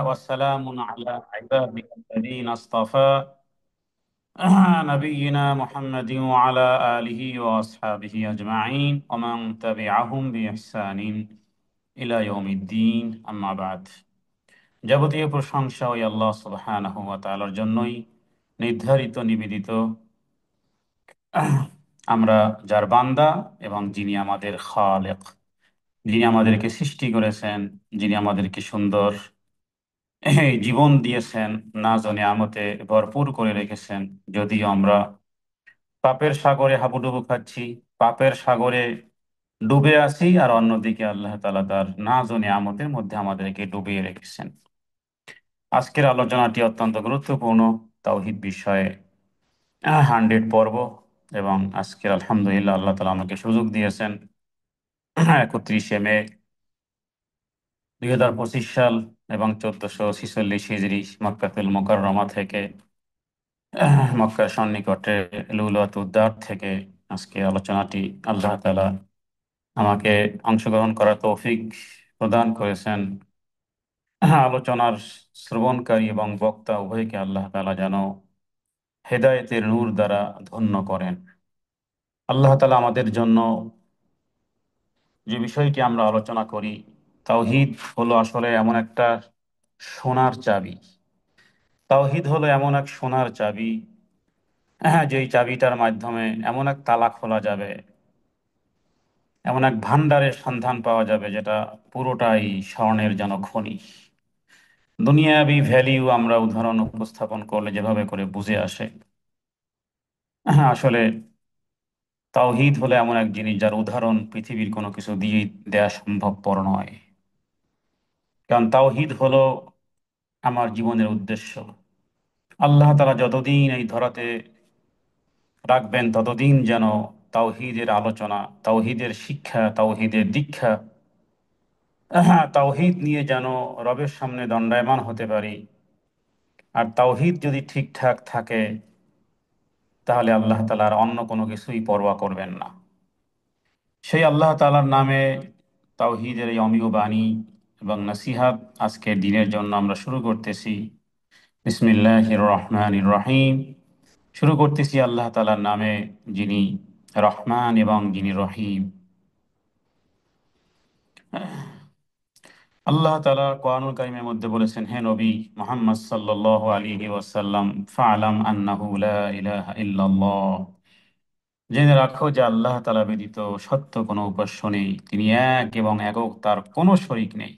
والسلام على عبادك الذين اصطفى نبينا محمد وعلى آله وأصحابه أجمعين ومن تبعهم بإحسان إلى يوم الدين أما بعد যাবতীয় প্রশংসা ওই আল্লাহ সুবহানাহু ওয়া তাআলার জন্যই নির্ধারিত নিবেদিত। আমরা যার বান্দা এবং যিনি আমাদের খালেক, যিনি আমাদেরকে সৃষ্টি করেছেন, যিনি আমাদেরকে সুন্দর এই জীবন দিয়েছেন, নাজ ও নিয়ামতে ভরপুর করে রেখেছেন। যদিও আমরা পাপের সাগরে হাবুডুবু খাচ্ছি, পাপের সাগরে ডুবে আছি, আর অন্যদিকে আল্লাহ তাআলা তার নাজ ও নিয়ামতের মধ্যে আমাদেরকে ডুবিয়ে রেখেছেন। আজকের আলোচনাটি অত্যন্ত গুরুত্বপূর্ণ তাওহীদ বিষয়ে 100 পর্ব। এবং আজকের আলহামদুলিল্লাহ আল্লাহ তাআলা আমাকে সুযোগ দিয়েছেন 31শে মে 2025 সাল এবং 1446 হিজরি মক্কাতুল মুকাররমা থেকে, মক্কার সন্নিকটে লুলুয়াত উদ্দার থেকে আজকে আলোচনাটি আল্লাহ তাআলা আমাকে অংশগ্রহণ করার তৌফিক প্রদান করেছেন। আলোচনার শ্রবণকারী এবং বক্তা উভয়কে আল্লাহ তাআলা যেন হেদায়েতের নূর দ্বারা ধন্য করেন। আল্লাহ তাআলা আমাদের জন্য যে বিষয়টি আমরা আলোচনা করি, তাওহীদ হলো আসলে এমন একটা সোনার চাবি। তাওহীদ হলো এমন এক সোনার চাবি, যেই চাবিটার মাধ্যমে এমন এক তালা খোলা যাবে, এমন এক ভান্ডারের সন্ধান পাওয়া যাবে যেটা পুরোটাই স্বর্ণের যেন খনি। দুনিয়াবি ভ্যালিউ আমরা উদাহরণ উপস্থাপন করলে যেভাবে করে বুঝে আসে, আসলে তাওহীদ হলো এমন এক জিনিস যার উদাহরণ পৃথিবীর কোনো কিছু দিয়ে দেয়া সম্ভবপর নয়। কারণ তাওহীদ হলো আমার জীবনের উদ্দেশ্য। আল্লাহ তাআলা যতদিন এই ধরাতে রাখবেন ততদিন যেন তাওহীদের আলোচনা, তাওহীদের শিক্ষা, তাওহীদের দীক্ষা, তাওহীদ নিয়ে যেন রবের সামনে দণ্ডায়মান হতে পারি। আর তাওহীদ যদি ঠিকঠাক থাকে তাহলে আল্লাহ তাআলা আর অন্য কোনো কিছুই পরোয়া করবেন না। সেই আল্লাহ তাআলার নামে তাওহীদের এই অমীয় বাণী এবং নসিহাত আজকের দিনের জন্য আমরা শুরু করতেছি। বিসমিল্লাহির রহমানির রহিম। শুরু করতেছি আল্লাহ তাআলার নামে, যিনি রহমান এবং যিনি রহিম। আল্লাহ তাআলা কোরআনুল কারীমের মধ্যে বলেছেন, হে নবী মুহাম্মদ সাল্লাল্লাহু আলাইহি ওয়াসাল্লাম, ফা'লাম আন্নাহু লা ইলাহা ইল্লাল্লাহ, জেনে রাখো যে আল্লাহ তাআলা ব্যতীত সত্য কোনো উপাস্য নেই, তিনি এক এবং একক, তার কোনো শরীক নেই।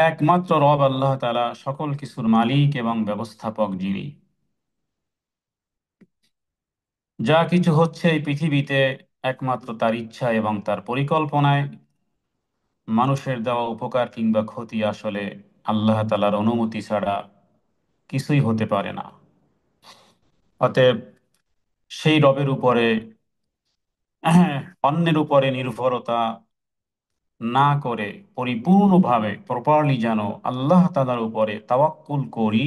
একমাত্র রব আল্লাহ তাআলা, সকল কিছুর মালিক এবং ব্যবস্থাপক যিনি। যা কিছু হচ্ছে এই পৃথিবীতে একমাত্র তার ইচ্ছা এবং তার পরিকল্পনায়। মানুষের দেওয়া উপকার কিংবা ক্ষতি আসলে আল্লাহ তাআলার অনুমতি ছাড়া কিছুই হতে পারে না। অতএব সেই রবের উপরে অন্যের উপরে নির্ভরতা না করে পরিপূর্ণভাবে প্রপারলি যেন আল্লাহ তাআলার উপরে তাওয়াক্কুল করি,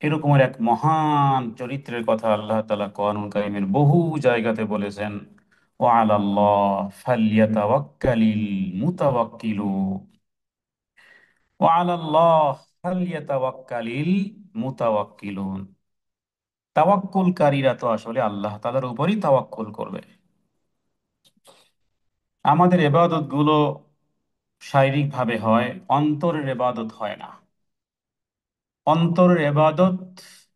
এরকমের এক মহান চরিত্রের কথা আল্লাহ তাআলা কোরআনুল কারীমের বহু জায়গাতে বলেছেন। ওয়া আলাল্লাহ ফালইয়াতাওয়াক্কালিল মুতাওয়াক্কিলুন, ওয়া আলাল্লাহ ফালইয়াতাওয়াক্কালিল মুতাওয়াক্কিলুন। তাওয়াক্কুলকারীরা তো আসলে আল্লাহ তাআলার উপরই তাওয়াক্কুল করবে। আমাদের ইবাদত গুলো শারীরিক ভাবে হয়, অন্তরের ইবাদত হয় না। অন্তরের ইবাদত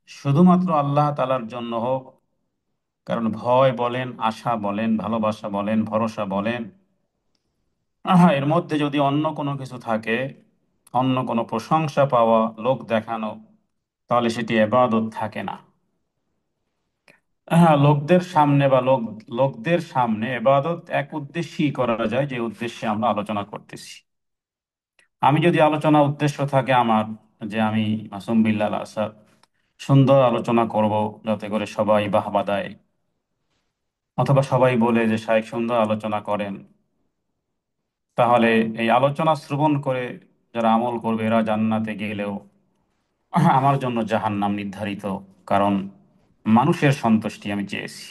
শুধুমাত্র আল্লাহ তাআলার জন্য হোক। কারণ ভয় বলেন, আশা বলেন, ভালোবাসা বলেন, ভরসা বলেন, এর মধ্যে যদি অন্য কোনো কিছু থাকে, অন্য কোনো প্রশংসা পাওয়া, লোক দেখানো, তাহলে সেটি ইবাদত থাকে না। লোকদের সামনে বা লোকদের সামনে ইবাদত এক উদ্দেশ্যেই করা যায়, যে উদ্দেশ্যে আমরা আলোচনা করতেছি। আমি যদি আলোচনা উদ্দেশ্য থাকে আমার, যে আমি মাসুম বিল্লাল আসাদ সুন্দর আলোচনা করব যাতে করে সবাই বাহবা দেয়, অথবা সবাই বলে যে শাইখ সুন্দর আলোচনা করেন, তাহলে এই আলোচনা শ্রবণ করে যারা আমল করবে এরা জান্নাতে গেলেও আমার জন্য জাহান্নাম নির্ধারিত। কারণ মানুষের সন্তুষ্টি আমি চেয়েছি।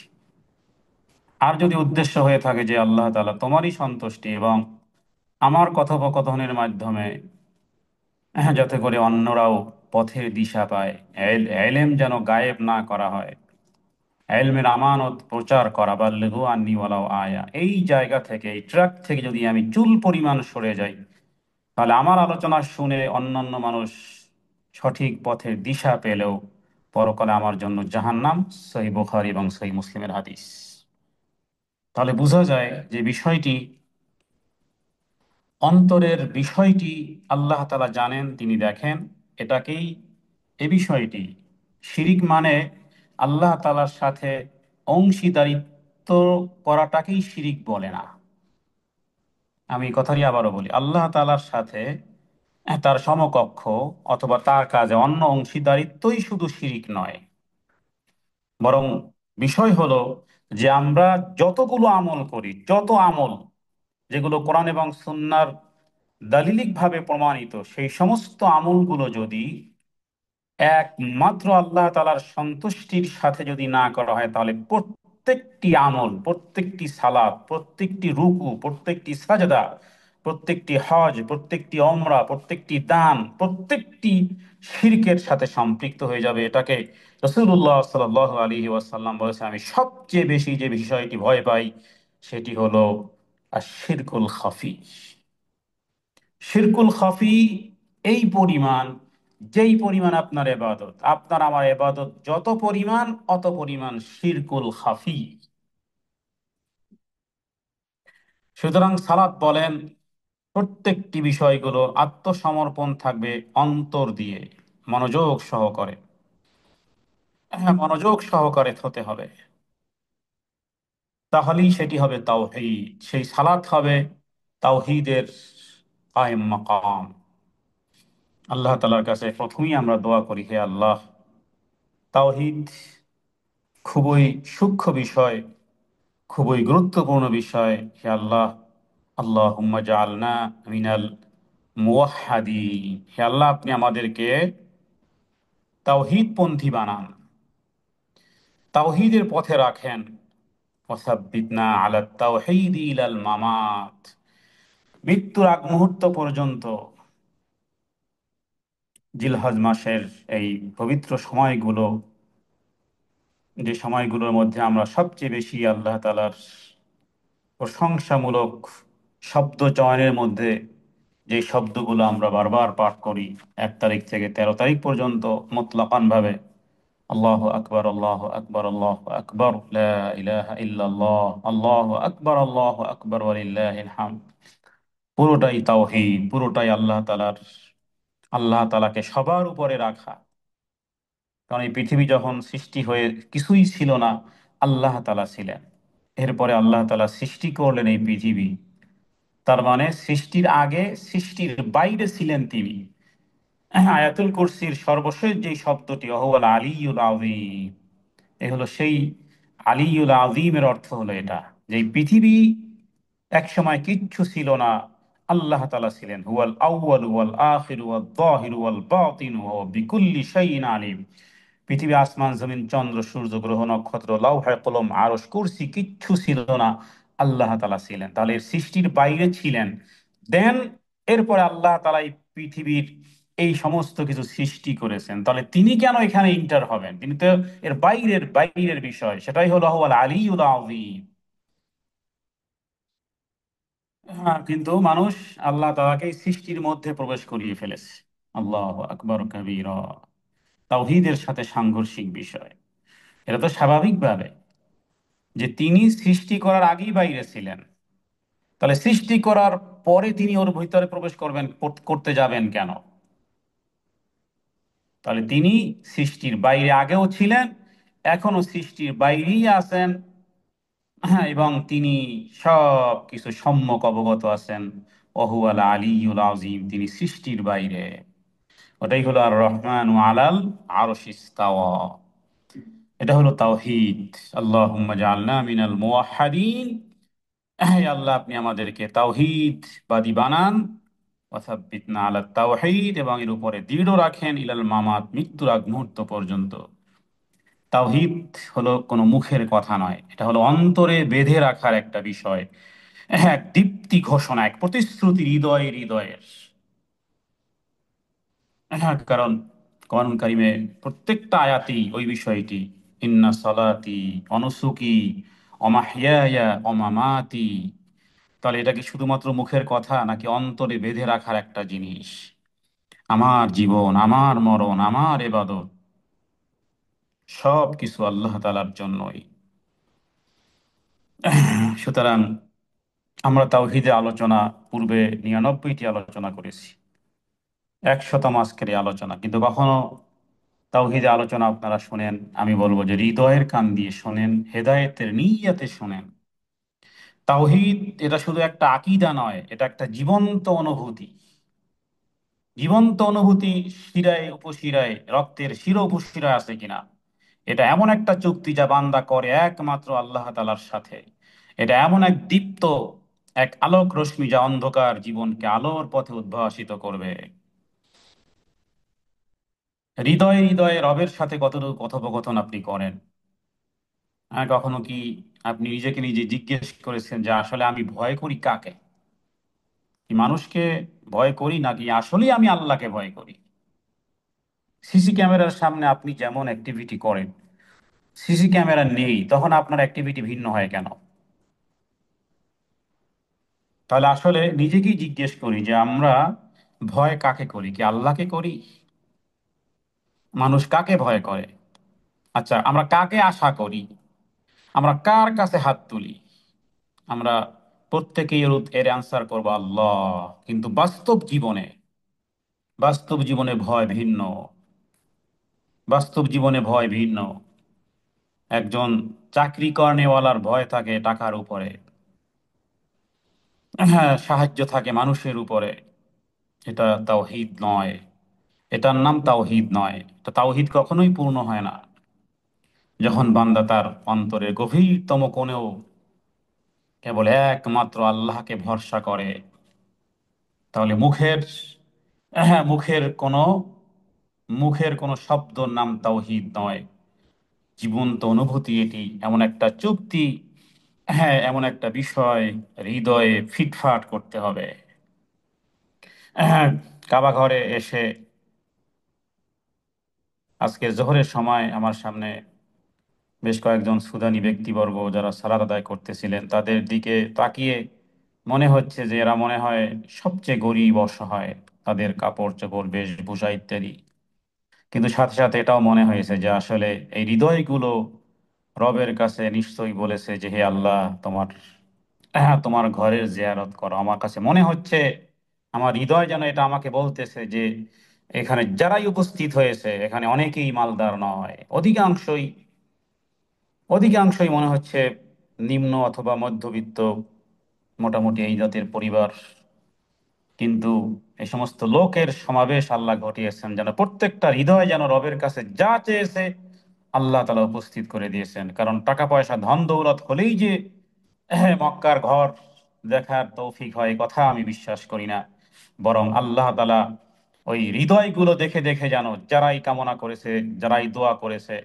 আর যদি উদ্দেশ্য হয়ে থাকে যে আল্লাহ তাআলা তোমারই সন্তুষ্টি এবং আমার কথোপকথনের মাধ্যমে যাতে করে অন্যরাও পথের দিশা পায়। এলেম যেন গায়েব না করা হয়, এলমের আমানত প্রচার করা, বা লেগু আন্নি ওয়ালাও আয়া, এই জায়গা থেকে, এই ট্রাক থেকে যদি আমি চুল পরিমাণ সরে যাই, তাহলে আমার আলোচনা শুনে অন্যান্য মানুষ সঠিক পথের দিশা পেলেও পরকালে আমার জন্য জাহান্নাম। সহিহ বুখারী এবং সহিহ মুসলিমের হাদিস। তাহলে বোঝা যায় যে বিষয়টি, অন্তরের বিষয়টি আল্লাহ তাআলা জানেন, তিনি দেখেন। এটাকেই, এ বিষয়টি, শিরিক মানে আল্লাহ তাআলার সাথে অংশীদারিত্ব করাটাকেই শিরিক বলে না। আমি কথাটি আবারও বলি, আল্লাহ তাআলার সাথে তার সমকক্ষ অথবা তার কাজে অন্য অংশীদারিত্বই শুধু শিরিক নয়, বরং বিষয় হলো যে আমরা যতগুলো আমল করি, যত আমল যেগুলো কোরআন এবং সুন্নাহর দালিলিক ভাবে প্রমাণিত, সেই সমস্ত আমলগুলো যদি একমাত্র আল্লাহ তাআলার সন্তুষ্টির সাথে যদি না করা হয়, তাহলে প্রত্যেকটি আমল, প্রত্যেকটি সালাত, প্রত্যেকটি রুকু, প্রত্যেকটি সাজদা, প্রত্যেকটি হজ, প্রত্যেকটি ওমরা, প্রত্যেকটি দান, প্রত্যেকটি শিরকের সাথে সম্পৃক্ত হয়ে যাবে। এটাকে রাসূলুল্লাহ সাল্লাল্লাহু আলাইহি ওয়াসাল্লাম বলেছেন, আমি সবচেয়ে বেশি যে বিষয়টি ভয় পাই সেটি হলো আশ-শিরকুল খাফি। শিরকুল খাফি এই পরিমাণ, যেই পরিমাণ আপনার এবাদত, আপনার আমার এবাদত যত পরিমাণ, অত পরিমাণ শিরকুল খাফি। সুতরাং সালাত বলেন, প্রত্যেকটি বিষয়গুলো আত্মসমর্পণ থাকবে অন্তর দিয়ে, মনোযোগ সহকারে। হ্যাঁ, মনোযোগ সহকারে হতে হবে, তাহলেই সেটি হবে তাওহীদ। সেই সালাত হবে তাওহীদের কায়েম মাকাম। আল্লাহ তাআলার কাছে প্রথমেই আমরা দোয়া করি, হে আল্লাহ, তাওহীদ খুবই সূক্ষ্ম বিষয়, খুবই গুরুত্বপূর্ণ বিষয়। হে আল্লাহ, আল্লাহুম্মা জাআলনা মিনাল মুওয়াহ্হাদিন, হে আল্লাহ, আপনি আমাদেরকে তাওহীদপন্থী বানান, তাওহীদের পথে রাখেন। ওয়াসাব্বিতনা আলা তাওহীদি ইলাল মামাত, মৃত্যুর আগ মুহূর্ত পর্যন্ত। জিলহজ মাসের এই পবিত্র সময়গুলো, যে সময়গুলোর মধ্যে আমরা সবচেয়ে বেশি আল্লাহ তাআলার প্রশংসামূলক শব্দ চয়নের মধ্যে, যে শব্দগুলো আমরা বারবার পাঠ করি 1 তারিখ থেকে 13 তারিখ পর্যন্ত মুতলাকান ভাবে, আল্লাহু আকবার, আল্লাহু আকবার, আল্লাহু আকবার, লা ইলাহা ইল্লাল্লাহ, আল্লাহু আকবার ওয়ালিল্লাহিল হামদ, পুরোটাই তাওহীদ, পুরোটাই আল্লাহ তাআলার, আল্লাহ তাআলাকে সবার উপরে রাখা। কারণ এই পৃথিবী যখন সৃষ্টি হয়ে কিছুই ছিল না, আল্লাহ তাআলা ছিলেন। এরপরে আল্লাহ তাআলা সৃষ্টি করলেন এই পৃথিবী, তার মানে সৃষ্টির আগে, সৃষ্টির বাইরে ছিলেন তিনি। আয়াতুল কুরসির সর্বশেষ যে শব্দটি অহুয়াল আলিয়ুল আযীম, এ হলো সেই আলিয়ুল আযীমের অর্থ হলো এটা, যে এই পৃথিবী এক সময় কিচ্ছু ছিল না, আল্লাহ তাআলা ছিলেন। হুয়াল আউয়াল ওয়াল আখির ওয়াল যাহির ওয়াল বাতিন ওয়া বিকুল্লি শাইইন আলিম। পৃথিবী, আসমান, জমিন, চন্দ্র, সূর্য, গ্রহ, নক্ষত্র, লৌহ কলম, আরশ, কুরসি কিচ্ছু ছিল না, আল্লাহ তাআলা ছিলেন। তাহলে এর সৃষ্টির বাইরে ছিলেন। দেন এরপরে আল্লাহ তাআলা এই পৃথিবীর এই সমস্ত কিছু সৃষ্টি করেছেন। তাহলে তিনি কেন এখানে ইন্টার হবেন? তিনি তো এর বাইরের বাইরের বিষয়, সেটাই হলো হুয়াল আলিয়ুল আযীম। হ্যাঁ, কিন্তু মানুষ আল্লাহ তাআলাকে এই সৃষ্টির মধ্যে প্রবেশ করিয়ে ফেলেছে। আল্লাহু আকবার কাবীরা, তাওহীদের সাথে সাংঘর্ষিক বিষয়। এটা তো স্বাভাবিকভাবে, যে তিনি সৃষ্টি করার আগেই বাইরে ছিলেন, তাহলে সৃষ্টি করার পরে তিনি ওর ভিতরে প্রবেশ করবেন, করতে যাবেন কেন? তাহলে তিনি সৃষ্টির বাইরে আগেও ছিলেন, এখনো সৃষ্টির বাইরেই আছেন। হ্যাঁ, এবং তিনি সব কিছু সম্যক অবগত আছেন। ওহুয়াল আলিয়ুল আযীম, তিনি সৃষ্টির বাইরে। ওটাই হলো আর রহমান আলাল আরশ ইস্তাওয়া। এটা হলো তাওহীদ। আল্লাহুম্মা জাআলনা মিনাল মুওয়াহ্হাদিন, হে আল্লাহ, আপনি আমাদেরকে তাওহীদ বাদী বানান। ওয়াসাব্বিতনা আলা তাওহীদ, এবং এর উপরে দৃঢ় রাখেন, ইলাল মামাত, মৃত্যুর আগ মুহূর্ত পর্যন্ত। তাওহীদ হলো কোনো মুখের কথা নয়, এটা হলো অন্তরে বেঁধে রাখার একটা বিষয়, এক দীপ্তি ঘোষণা, এক প্রতিশ্রুতি হৃদয়ের হৃদয়ের। হ্যাঁ, কারণ কোরআন কারিমে প্রত্যেকটা আয়াতেই ওই বিষয়টি, ইন্না সালাতি অনুসুকি অমাহিয়ায়া অমামাতি। তাহলে এটা কি শুধুমাত্র মুখের কথা, নাকি অন্তরে বেঁধে রাখার একটা জিনিস? আমার জীবন, আমার মরণ, আমার ইবাদত, সব কিছু আল্লাহ তাআলার জন্যই। সুতরাং আমরা তাওহীদের আলোচনা পূর্বে 99টি আলোচনা করেছি, 100তম আজকের এই আলোচনা। কিন্তু কখনো তাওহীদের আলোচনা আপনারা শোনেন, আমি বলবো যে হৃদয়ের কান দিয়ে শোনেন, হেদায়েতের নিয়তে শোনেন। তাওহীদ এটা শুধু একটা আকীদা নয়, এটা একটা জীবন্ত অনুভূতি। জীবন্ত অনুভূতি, শিরায় উপশিরায়, রক্তের শির উপশিরায় আছে কিনা। এটা এমন একটা চুক্তি যা বান্দা করে একমাত্র আল্লাহ তাআলার সাথে। এটা এমন এক দীপ্ত, এক আলোক রশ্মি যা অন্ধকার জীবনকে আলোর পথে উদ্ভাসিত করবে। হৃদয়ে হৃদয়ে রবের সাথে কতটুকু কথোপকথন আপনি করেন? কখনো কি আপনি নিজেকে নিজে জিজ্ঞেস করেছেন যে আসলে আমি ভয় করি কাকে? কি মানুষকে ভয় করি, নাকি আসলেই আমি আল্লাহকে ভয় করি? সিসি ক্যামেরার সামনে আপনি যেমন অ্যাক্টিভিটি করেন, সিসি ক্যামেরা নেই তখন আপনার অ্যাক্টিভিটি ভিন্ন হয় কেন? তাহলে আসলে নিজেকেই জিজ্ঞেস করি যে আমরা ভয় কাকে করি, কি আল্লাহকে করি? মানুষ কাকে ভয় করে? আচ্ছা, আমরা কাকে আশা করি? আমরা কার কাছে হাত তুলি? আমরা প্রত্যেকেই এর অ্যান্সার করবো আল্লাহ। কিন্তু বাস্তব জীবনে ভয় ভিন্ন। বাস্তব জীবনে ভয় ভিন্ন। একজন চাকরি কর্নেওয়ালার ভয় থাকে টাকার উপরে, হ্যাঁ, সাহায্য থাকে মানুষের উপরে। এটা তাওহীদ নয়। এটার নাম তাওহীদ নয়। তো তাওহীদ কখনোই পূর্ণ হয় না যখন বান্দা তার অন্তরের গভীরতম কোণেও কেবল একমাত্র আল্লাহকে ভরসা করে। তাহলে হ্যাঁ, মুখের কোনো শব্দর নাম তাওহীদ নয়। জীবন্ত অনুভূতি এটি, এমন একটা চুক্তি, হ্যাঁ, এমন একটা বিষয় হৃদয়ে ফিটফাট করতে হবে। হ্যাঁ, কাবা ঘরে এসে আজকে জোহরের সময় আমার সামনে বেশ কয়েকজন সুদানি ব্যক্তিবর্গ যারা সালাত আদায় করতেছিলেন, তাদের দিকে তাকিয়ে মনে হচ্ছে যে এরা মনে হয় সবচেয়ে গরিব অসহায়, তাদের কাপড় চোপড় বেশভূষা ইত্যাদি। কিন্তু সাথে সাথে এটাও মনে হয়েছে যে আসলে এই হৃদয়গুলো রবের কাছে নিশ্চয়ই বলেছে যে হে আল্লাহ, তোমার ঘরের জিয়ারত করো। আমার কাছে মনে হচ্ছে, আমার হৃদয় যেন এটা আমাকে বলতেছে যে এখানে যারাই উপস্থিত হয়েছে এখানে অনেকেই মালদার নয়, অধিকাংশই মনে হচ্ছে নিম্ন অথবা মধ্যবিত্ত, মোটামুটি এই জাতের পরিবার। কিন্তু এই সমস্ত লোকের সমাবেশ আল্লাহ ঘটিয়েছেন যেন প্রত্যেকটা হৃদয় যেন রবের কাছে যা চেয়েছে আল্লাহ তাআলা উপস্থিত করে দিয়েছেন। কারণ টাকা পয়সা ধন দৌলত হলেই যে মক্কার ঘর দেখার তৌফিক হয়, এই কথা আমি বিশ্বাস করি না। বরং আল্লাহ তাআলা ওই হৃদয়গুলো দেখে দেখে যেন যারাই কামনা করেছে, যারাই দোয়া করেছে,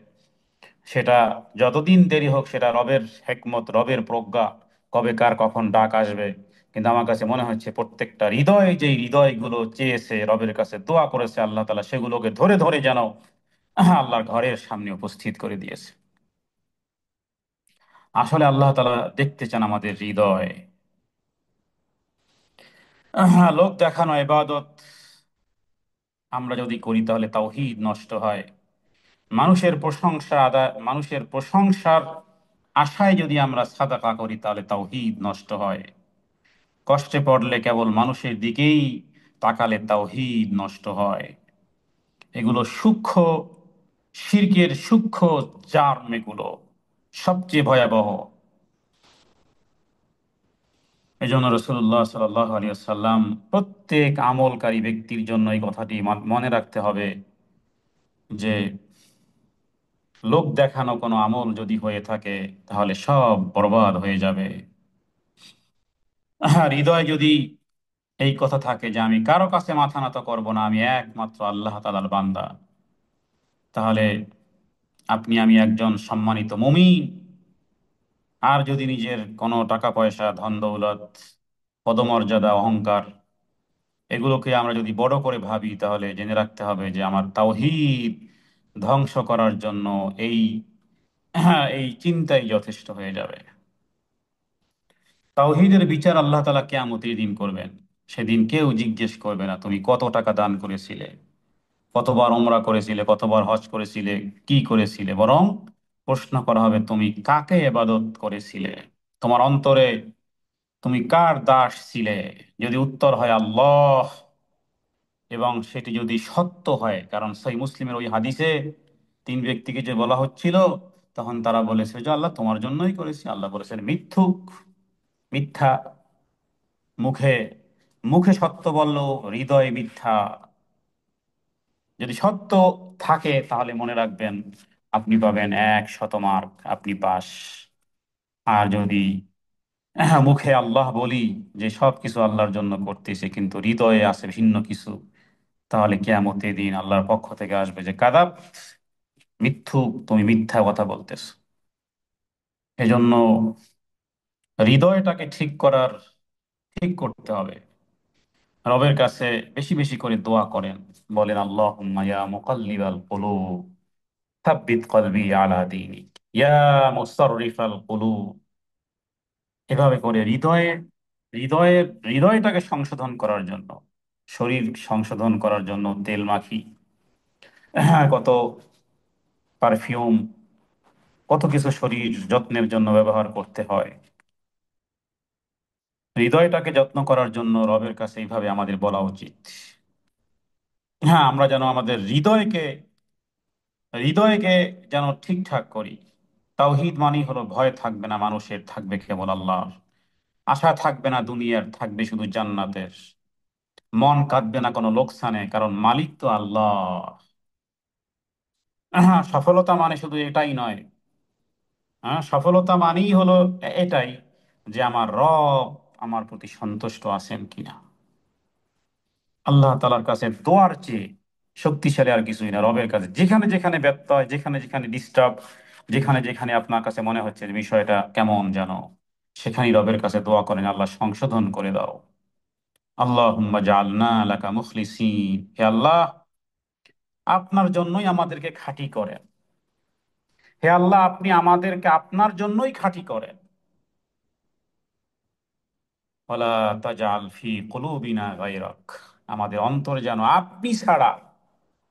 সেটা যতদিন দেরি হোক, সেটা রবের হেকমত, রবের প্রজ্ঞা, কবে কার কখন ডাক আসবে। কিন্তু আমার কাছে মনে হচ্ছে প্রত্যেকটা হৃদয়, যেই হৃদয়গুলো চেয়েছে রবের কাছে দোয়া করেছে, আল্লাহ তাআলা সেগুলোকে ধরে ধরে যেন আল্লাহর ঘরের সামনে উপস্থিত করে দিয়েছে। আসলে আল্লাহ তাআলা দেখতে চান আমাদের হৃদয়। লোক দেখানো ইবাদত আমরা যদি করি তাহলে তাওহীদ নষ্ট হয়। মানুষের প্রশংসার আশায় যদি আমরা সাদাকা করি তাহলে তাওহীদ নষ্ট হয়। কষ্টে পড়লে কেবল মানুষের দিকেই তাকালে তাওহীদ নষ্ট হয়। এগুলো সূক্ষ্ম শিরকের সূক্ষ্ম জার্ম, এগুলো সবচেয়ে ভয়াবহ। এই জন্য রসুল্লাহ সাল্লাহ আলী সাল্লাম প্রত্যেক আমলকারী ব্যক্তির জন্য এই কথাটি মনে রাখতে হবে যে লোক দেখানো কোনো আমল যদি হয়ে থাকে তাহলে সব বরবাদ হয়ে যাবে। হৃদয় যদি এই কথা থাকে যে আমি কারো কাছে মাথা নত করব না, আমি একমাত্র আল্লাহ তাআলার বান্দা, তাহলে আমি একজন সম্মানিত মুমিন। আর যদি নিজের কোনো টাকা পয়সা, ধন দৌলত, পদমর্যাদা, অহংকার এগুলোকে আমরা যদি বড় করে ভাবি তাহলে জেনে রাখতে হবে যে আমার তাওহীদ ধ্বংস করার জন্য এই এই চিন্তাই যথেষ্ট হয়ে যাবে। তাওহীদের বিচার আল্লাহ তাআলা কিয়ামতের দিন করবেন। সেদিন কেউ জিজ্ঞেস করবে না তুমি কত টাকা দান করেছিলে, কতবার উমরা করেছিলে, কতবার হজ করেছিলে, কি করেছিলে, বরং প্রশ্ন করা হবে তুমি কাকে ইবাদত করেছিলে, তোমার অন্তরে তুমি কার দাস ছিলে। যদি উত্তর হয় আল্লাহ, এবং সেটি যদি সত্য হয়, কারণ সহিহ মুসলিমের ওই হাদিসে তিন ব্যক্তিকে যে বলা হচ্ছিল, তখন তারা বলেছে যে আল্লাহ তোমার জন্যই করেছি। আল্লাহ বলেছেন মিথ্যুক, মিথ্যা, মুখে মুখে সত্য বললো, হৃদয়ে মিথ্যা। যদি সত্য থাকে তাহলে মনে রাখবেন আপনি পাবেন 100 মার্ক, আপনি পাস। আর যদি মুখে আল্লাহ বলি যে সব কিছু আল্লাহর জন্য করতেছে কিন্তু হৃদয়ে আছে ভিন্ন কিছু, তাহলে কিয়ামতের দিন আল্লাহর পক্ষ থেকে আসবে যে কাদাব, মিথ্যুক, তুমি মিথ্যা কথা বলতেছ। এজন্য হৃদয়টাকে ঠিক করতে হবে। রবের কাছে বেশি বেশি করে দোয়া করেন, বলেন আল্লাহুম্মা ইয়া মুকাল্লিবাল কুলুব সাব্বিত কলবি আলা দীনিক, ইয়া মুসাররিফাল কুলুব। এভাবে করে হৃদয়ের হৃদয়টাকে সংশোধন করার জন্য, শরীর সংশোধন করার জন্য তেল মাখি, কত পারফিউম, কত কিছু শরীর যত্নের জন্য ব্যবহার করতে হয়। হৃদয়টাকে যত্ন করার জন্য রবের কাছে এইভাবে আমাদের বলা উচিত। হ্যাঁ, আমরা যেন আমাদের হৃদয়কে যেন ঠিকঠাক করি। তাওহীদ মানি হলো ভয় থাকবে না মানুষের, থাকবে কেবল আল্লাহর। আশা থাকবে না দুনিয়ার, থাকবে শুধু জান্নাতের। মন কাঁদবে না কোনো লোকসানে, কারণ মালিক তো আল্লাহ। হ্যাঁ, সফলতা মানে শুধু এটাই নয়। হ্যাঁ, সফলতা মানেই হলো এটাই যে আমার রব আমার প্রতি সন্তুষ্ট আছেন কিনা। আল্লাহ তালার কাছে দোয়ার চেয়ে শক্তিশালী আর কিছুই না। রবের কাছে যেখানে যেখানে ব্যত্যয়, যেখানে যেখানে ডিস্টার্ব, যেখানে যেখানে আপনার কাছে মনে হচ্ছে যে বিষয়টা কেমন যেন, সেখানেই রবের কাছে দোয়া করেন আল্লাহ সংশোধন করে দাও। আল্লাহুম্মা জাআলনা লাকা মুখলিসিন, হে আল্লাহ আপনার জন্যই আমাদেরকে খাঁটি করেন। হে আল্লাহ আপনি আমাদেরকে আপনার জন্যই খাঁটি করেন। ওয়ালা তাজাল ফি কুলুবিনা গায়রাক, আমাদের অন্তরে যেন আপনি ছাড়া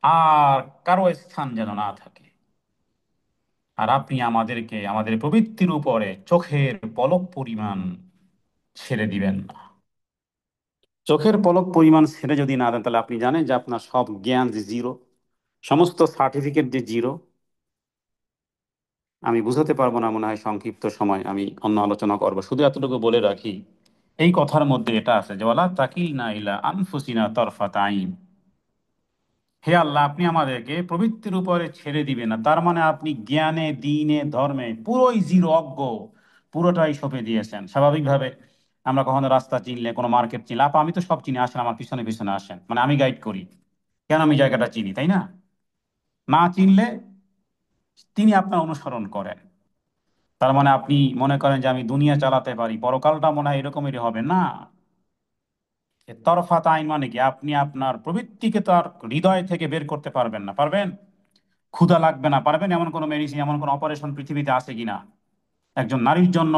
আর কারো স্থান যেন না থাকে। আর আপনি আমাদেরকে আমাদের প্রবৃত্তির উপরে চোখের পলক পরিমাণ ছেড়ে দিবেন না। চোখের পলক পরিমাণ ছেড়ে যদি না দেন, তাহলে আপনি জানেন যে আপনার সব জ্ঞান যে জিরো, সমস্ত সার্টিফিকেট যে জিরো। আমি বুঝাতে পারবো না মনে হয়, সংক্ষিপ্ত সময় আমি অন্য আলোচনা করবো, শুধু এতটুকু বলে রাখি। এই কথার মধ্যে এটা আছে যে ওয়ালা তাকিলনা ইলা আনফুসিনা তরফাত আইন, হে আল্লাহ আপনি আমাদেরকে প্রবৃত্তির উপরে ছেড়ে দিবেন না। তার মানে আপনি জ্ঞানে, দিনে, ধর্মে পুরোই জিরো, অজ্ঞ, পুরোটাই সঁপে দিয়েছেন। স্বাভাবিকভাবে আমরা কখনো রাস্তা চিনলে, কোনো মার্কেট চিনলে, আপা আমি তো সব চিনি, আসেন আমার পিছনে পিছনে আসেন, মানে আমি গাইড করি, কেন আমি জায়গাটা চিনি, তাই না? না চিনলে তিনি আপনার অনুসরণ করেন। তার মানে আপনি মনে করেন যে আমি দুনিয়া চালাতে পারি, পরকালটা মনে হয় এরকমেরই হবে না। এ তরফাত আইন মানে কি, আপনি আপনার প্রবৃত্তিকে তো আর হৃদয় থেকে বের করতে পারবেন না। পারবেন? ক্ষুধা লাগবে না পারবেন? এমন কোনো মেডিসিন, এমন কোনো অপারেশন পৃথিবীতে আছে কিনা একজন নারীর জন্য,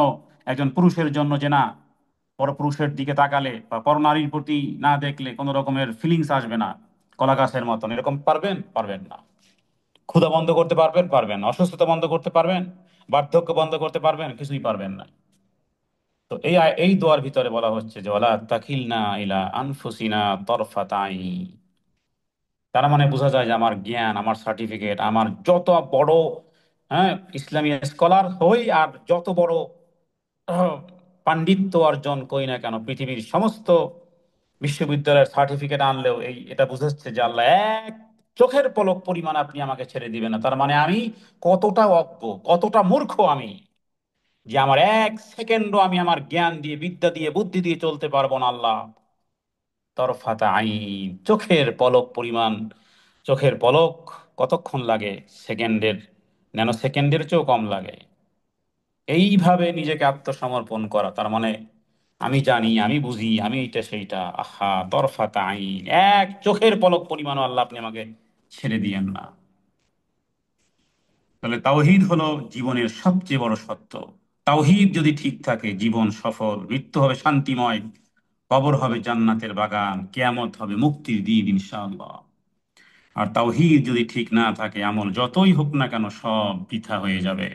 একজন পুরুষের জন্য, যে না পরপুরুষের দিকে তাকালে বা পরনারীর প্রতি না দেখলে কোনো রকমের ফিলিংস আসবে না, কলা গাছের মতন, এরকম পারবেন? পারবেন না। ক্ষুধা বন্ধ করতে পারবেন? পারবেন না। অসুস্থতা বন্ধ করতে পারবেন? বার্ধক্য বন্ধ করতে পারবেন? কিছুই পারবেন না। তো এই দোয়ার ভিতরে বলা হচ্ছে যে ওয়ালা তাকিলনা ইলা আনফুসিনা তরফাত আইন। তার মানে বোঝা যায় যে আমার জ্ঞান, আমার সার্টিফিকেট, আমার যত বড়, হ্যাঁ, ইসলামী স্কলার হই আর যত বড় আহ, পাণ্ডিত্য অর্জন করি না কেন, পৃথিবীর সমস্ত বিশ্ববিদ্যালয়ের সার্টিফিকেট আনলেও এটা বুঝাচ্ছে যে আল্লাহ এক চোখের পলক পরিমাণ আপনি আমাকে ছেড়ে দিবেন না। তার মানে আমি কতটা অজ্ঞ, কতটা মূর্খ আমি, যে আমার 1 সেকেন্ডও আমি আমার জ্ঞান দিয়ে, বিদ্যা দিয়ে, বুদ্ধি দিয়ে চলতে পারবো না। আল্লাহ তরফাতা আইন, চোখের পলক পরিমাণ। চোখের পলক কতক্ষণ লাগে? সেকেন্ডের, ন্যানো সেকেন্ডের চেয়েও কম লাগে। এইভাবে নিজেকে আত্মসমর্পণ করা, তার মানে আমি জানি, আমি বুঝি, আমি এইটা সেইটা, আহা তরফাত আইন, এক চোখের পলক পরিমাণও আল্লাহ আপনি আমাকে ছেড়ে দিয়েন না। তাহলে তাওহীদ হলো জীবনের সবচেয়ে বড় সত্য। তাওহীদ যদি ঠিক থাকে, জীবন সফল, মৃত্যু হবে শান্তিময়, কবর হবে জান্নাতের বাগান, কিয়ামত হবে মুক্তির দিন ইনশাআল্লাহ। আর তাওহীদ যদি ঠিক না থাকে, আমল যতই হোক না কেন সব বৃথা হয়ে যাবে।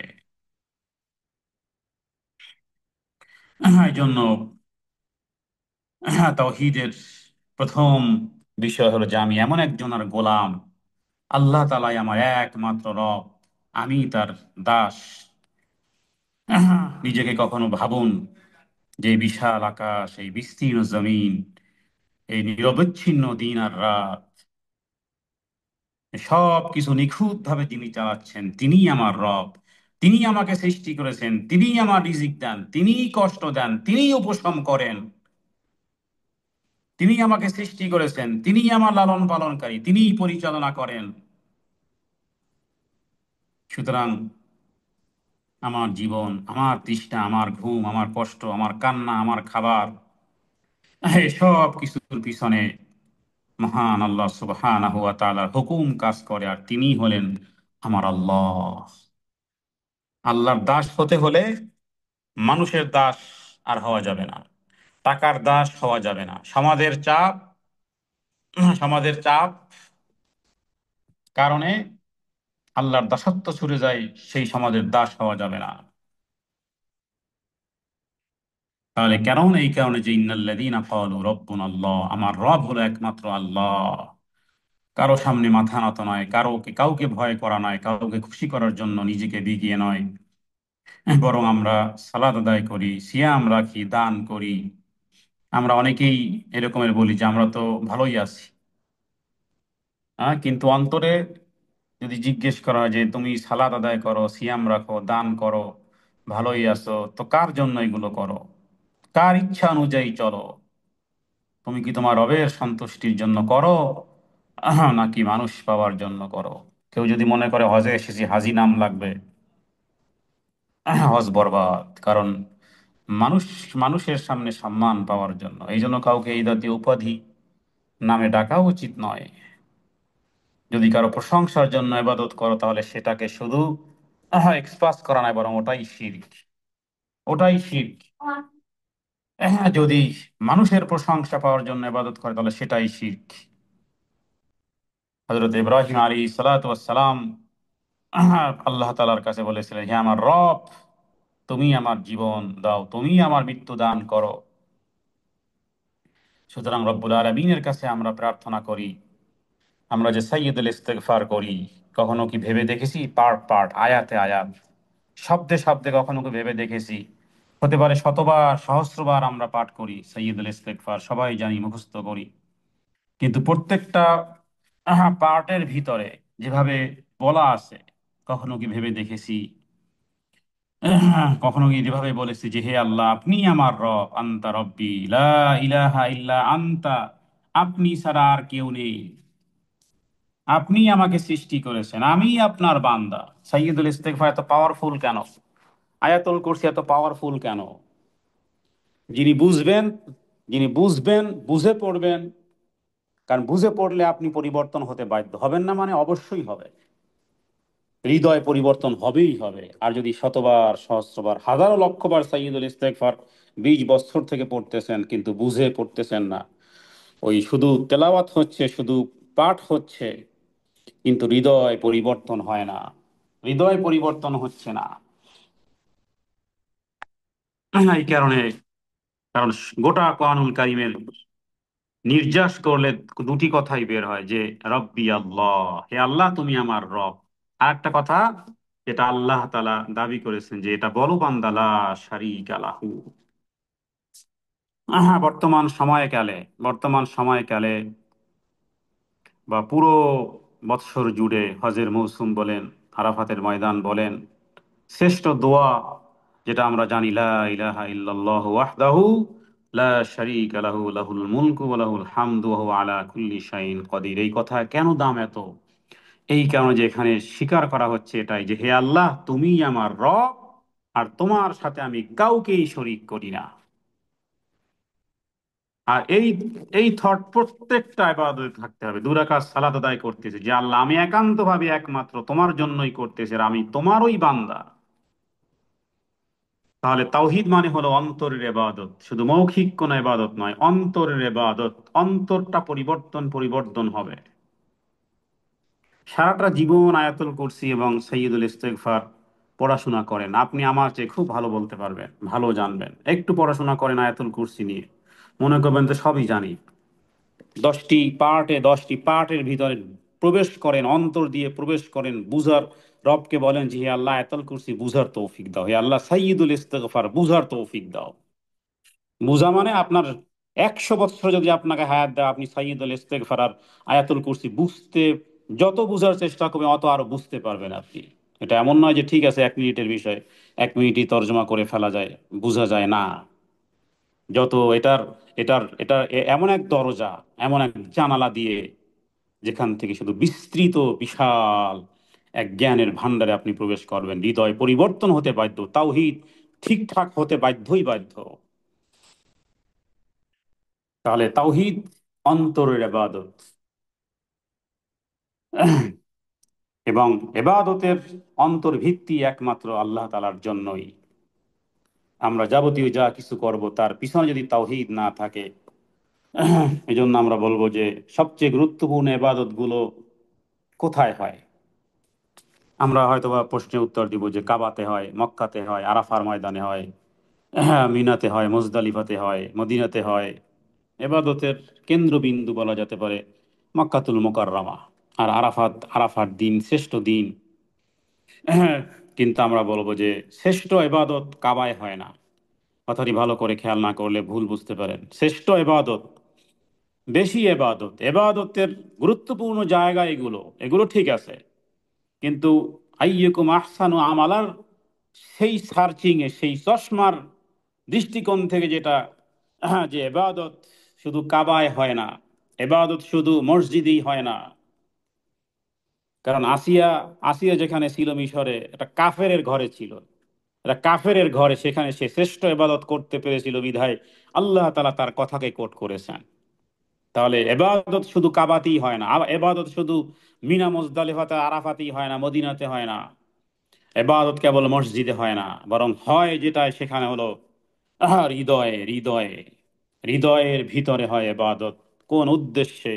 এই জন্য তাওহীদের প্রথম বিষয় হলো যে আমি এমন একজনের গোলাম, আল্লাহ তাআলাই আমার একমাত্র রব, আমি তার দাস। নিজেকে কখনো ভাবুন যে এই বিশাল আকাশ, এই বিস্তীর্ণ জমিন, এই নিরবচ্ছিন্ন দিন আর রাত, সব কিছু নিখুঁত ভাবে যিনি চালাচ্ছেন তিনিই আমার রব। তিনি আমাকে সৃষ্টি করেছেন, তিনিই আমার রিজিক দেন, তিনিই কষ্ট দেন, তিনিই উপশম করেন। তিনি আমাকে সৃষ্টি করেছেন, তিনিই আমার লালন পালনকারী, তিনিই পরিচালনা করেন। সুতরাং আমার জীবন, আমার তৃষ্ণা, আমার ঘুম, আমার কষ্ট, আমার কান্না, আমার খাবার, সব কিছুর পিছনে মহান আল্লাহ সুবহানাহু ওয়া তাআলার হুকুম কাজ করে, আর তিনি হলেন আমার আল্লাহ। আল্লাহর দাস হতে হলে মানুষের দাস আর হওয়া যাবে না, টাকার দাস হওয়া যাবে না, সমাজের চাপ কারণে আল্লাহর দাসত্ব ছুটে যায়, সেই সমাজের দাস হওয়া যাবে না। তাহলে কারণ এই কারণে যে ইন্নাল্লাযীনা ক্বালু রাব্বুনাল্লাহ, আমার রব হলো একমাত্র আল্লাহ। কারো সামনে মাথা নত নয়, কাউকে ভয় করা নয়, কাউকে খুশি করার জন্য নিজেকে বিকিয়ে নয়, বরং আমরা সালাত আদায় করি, সিয়াম রাখি, দান করি। আমরা অনেকেই এরকমের বলি যে আমরা তো ভালোই আছি, কিন্তু অন্তরে যদি জিজ্ঞেস করা হয় যে তুমি সালাত আদায় করো, সিয়াম রাখো, দান করো, ভালোই আছো, তো কার জন্য এগুলো করো? কার ইচ্ছা অনুযায়ী চলো? তুমি কি তোমার রবের সন্তুষ্টির জন্য করো, নাকি মানুষ পাওয়ার জন্য করো? কেউ যদি মনে করে হজে এসেছি, হাজি নাম লাগবে, হজ বরবাদ। কারণ মানুষ মানুষের সামনে সম্মান পাওয়ার জন্য, এই জন্য কাউকে এই জাতীয় উপাধি নামে ডাকা উচিত নয়। যদি কারো প্রশংসার জন্য ইবাদত করো, তাহলে সেটাকে শুধু এক্সপ্রেস করা নয়, বরং ওটাই শিরক, ওটাই শিরক। যদি মানুষের প্রশংসা পাওয়ার জন্য ইবাদত করে, তাহলে সেটাই শিরক। হযরত ইব্রাহিম আলাইহিস সালাতু ওয়াস সালাম আল্লাহ তাআলার কাছে বলেছিলেন, হে আমার রব, তুমি আমার জীবন দাও, তুমি আমার মৃত্যু দান করো। সুতরাং রব্বুল আলামিনের কাছে আমরা প্রার্থনা করি, আমরা যে সাইয়্যিদুল ইস্তিগফার করি, কখনো কি ভেবে দেখেছি পার্ট পার্ট, আয়াতে আয়াত, শব্দে শব্দে কখনো কি ভেবে দেখেছি? হতে পারে শতবার সহস্রবার আমরা পাঠ করি সাইয়্যিদুল ইস্তিগফার, সবাই জানি, মুখস্থ করি, কিন্তু প্রত্যেকটা পার্টের ভিতরে যেভাবে বলা আছে, কখনো কি ভেবে দেখেছি? কখনো কি যেভাবে বলেছি যে হে আল্লাহ, আপনি আমার রব, আনতা রব্বি লা ইলাহা ইল্লা আনতা, আপনি ছাড়া আর কেউ নেই, আপনি আমাকে সৃষ্টি করেছেন, আমি আপনার বান্দা। সাইয়্যিদুল ইস্তিগফার এত পাওয়ারফুল কেন? আয়াতুল কুরসি এত পাওয়ারফুল কেন? যিনি বুঝবেন, যিনি বুঝবেন, বুঝে পড়বেন। কারণ বুঝে পড়লে আপনি পরিবর্তন হতে বাধ্য হবেন না, মানে অবশ্যই হবে, হৃদয় পরিবর্তন হবেই হবে। আর যদি শতবার সহস্রবার হাজারো লক্ষবার সাইয়্যিদুল ইস্তেগফার 20 বছর থেকে পড়তেছেন কিন্তু বুঝে পড়তেছেন না, ওই শুধু তেলাওয়াত হচ্ছে, শুধু পাঠ হচ্ছে, কিন্তু হৃদয় পরিবর্তন হয় না, হৃদয় পরিবর্তন হচ্ছে না। এই কারণে, কারণ গোটা কোরআনুল কারীমের নির্যাস করলে দুটি কথাই বের হয় যে রব্বি আল্লাহ, হে আল্লাহ তুমি আমার রব। আর একটা কথা যেটা আল্লাহ তাআলা দাবি করেছেন যে এটা বলো বান্দা, লা শারীকা লাহু। বর্তমান সময়কালে বা পুরো বৎসর জুড়ে, হজের মৌসুম বলেন, আরাফাতের ময়দান বলেন, শ্রেষ্ঠ দোয়া যেটা আমরা জানি, লা ইলাহা ইল্লাল্লাহু ওয়াহদাহু লা শারীকা লাহু, লাহুল মুলকু ওয়া লাহুল হামদু ওয়া হুয়া আলা কুল্লি শাইইন কাদির। এই কথা কেন দাম এত? এই কারণে যে এখানে স্বীকার করা হচ্ছে এটাই যে হে আল্লাহ তুমিই আমার রব, আর তোমার সাথে আমি কাউকেই শরীক করি না। আর এই থট প্রত্যেকটা ইবাদতে থাকতে হবে। 2 রাকাত সালাত আদায় করতেছে যে আল্লাহ আমি একান্ত ভাবে একমাত্র তোমার জন্যই করতেছি, আর আমি তোমারই বান্দা। তাহলে তাওহিদ মানে হলো অন্তরের ইবাদত, শুধু মৌখিক কোন ইবাদত নয়, অন্তরের ইবাদত। অন্তরটা পরিবর্তন হবে। সারাটা জীবন আয়াতুল কুরসি এবং সাইয়্যিদুল ইস্তিগফার পড়াশোনা করেন, আপনি আমার চেয়ে খুব ভালো বলতে পারবেন, ভালো জানবেন। একটু পড়াশোনা করেন আয়াতুল কুরসি নিয়ে, মনে করবেন তো সবই জানি। 10টি পার্টের ভিতরে প্রবেশ করেন, অন্তর দিয়ে প্রবেশ করেন, বুঝার, রবকে বলেন যে হে আল্লাহ আয়াতুল কুরসি বুঝার তৌফিক দাও, হে আল্লাহ সাইয়্যিদুল ইস্তিগফার বুঝার তৌফিক দাও। বুঝা মানে আপনার 100 বছর যদি আপনাকে হায়াত দেয়, আপনি সাইয়্যিদুল ইস্তিগফার আর আয়াতুল কুরসি বুঝতে, যত বুঝার চেষ্টা করবেন অত আরো বুঝতে পারবেন আপনি। এটা এমন নয় যে ঠিক আছে 1 মিনিটের বিষয়, 1 মিনিটই তর্জমা করে ফেলা যায়, বোঝা যায় না। যত এটার এটার এটা এমন এক দরজা, এমন এক জানালা দিয়ে, যেখান থেকে শুধু বিস্তৃত বিশাল এক জ্ঞানের ভান্ডারে আপনি প্রবেশ করবেন। হৃদয় পরিবর্তন হতে বাধ্য, তাওহীদ ঠিকঠাক হতে বাধ্যই বাধ্য। তাহলে তাওহীদ অন্তরের ইবাদত। এবং ইবাদতের অন্তর্ভিত্তি একমাত্র আল্লাহ তাআলার জন্যই। আমরা যাবতীয় যা কিছু করব তার পিছনে যদি তাওহীদ না থাকে, এই জন্য আমরা বলবো যে সবচেয়ে গুরুত্বপূর্ণ ইবাদত গুলো কোথায় হয়। আমরা হয়তোবা প্রশ্নের উত্তর দিব যে কাবাতে হয়, মক্কাতে হয়, আরাফার ময়দানে হয়, মিনাতে হয়, মুজদালিফাতে হয়, মদিনাতে হয়। এবাদতের কেন্দ্রবিন্দু বলা যেতে পারে মক্কাতুল মুকাররমা। আর আরাফার দিন শ্রেষ্ঠ দিন। কিন্তু আমরা বলবো যে শ্রেষ্ঠ ইবাদত কাবায় হয় না। কথাটি ভালো করে খেয়াল না করলে ভুল বুঝতে পারেন। শ্রেষ্ঠ ইবাদত, বেশি ইবাদত, ইবাদতের গুরুত্বপূর্ণ জায়গা এগুলো, এগুলো ঠিক আছে, কিন্তু আইয়ুকুম আহসানু আমালার সেই সার্চিং এ, সেই চশমার দৃষ্টিকোণ থেকে যেটা, যে এবাদত শুধু কাবায় হয় না, এবাদত শুধু মসজিদেই হয় না। কারণ আসিয়া আসিয়া যেখানে ছিল মিশরে, একটা কাফেরের ঘরে ছিল, একটা কাফেরের ঘরে, সেখানে সে শ্রেষ্ঠ এবাদত করতে পেরেছিল বিধায় আল্লাহ তাআলা তার কথাকে কোট করেছেন। তাহলে এবাদত শুধু কাবাতেই হয় না, এবাদত শুধু মিনা মুজদালিফাতে আরাফাতেই হয় না, মদিনাতে হয় না। এবাদত কেবল মসজিদে হয় না, বরং হয় যেটা সেখানে হলো হৃদয়ে, হৃদয়ে, হৃদয়ের ভিতরে হয় এবাদত। কোন উদ্দেশ্যে,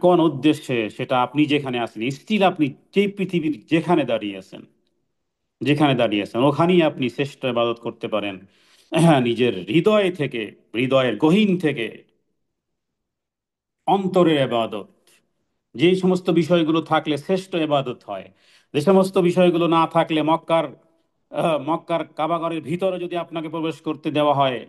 কোন উদ্দেশ্যে, সেটা আপনি যেখানে আছেন, স্টিল আপনি যে পৃথিবীর যেখানে দাঁড়িয়ে আছেন ওখানেই আপনি শ্রেষ্ঠ ইবাদত করতে পারেন। নিজের হৃদয় থেকে, হৃদয়ের গহীন থেকে, অন্তরের ইবাদত। যে সমস্ত বিষয়গুলো থাকলে শ্রেষ্ঠ ইবাদত হয়, যে সমস্ত বিষয়গুলো না থাকলে মক্কার কাবাগরের ভিতরে যদি আপনাকে প্রবেশ করতে দেওয়া হয়,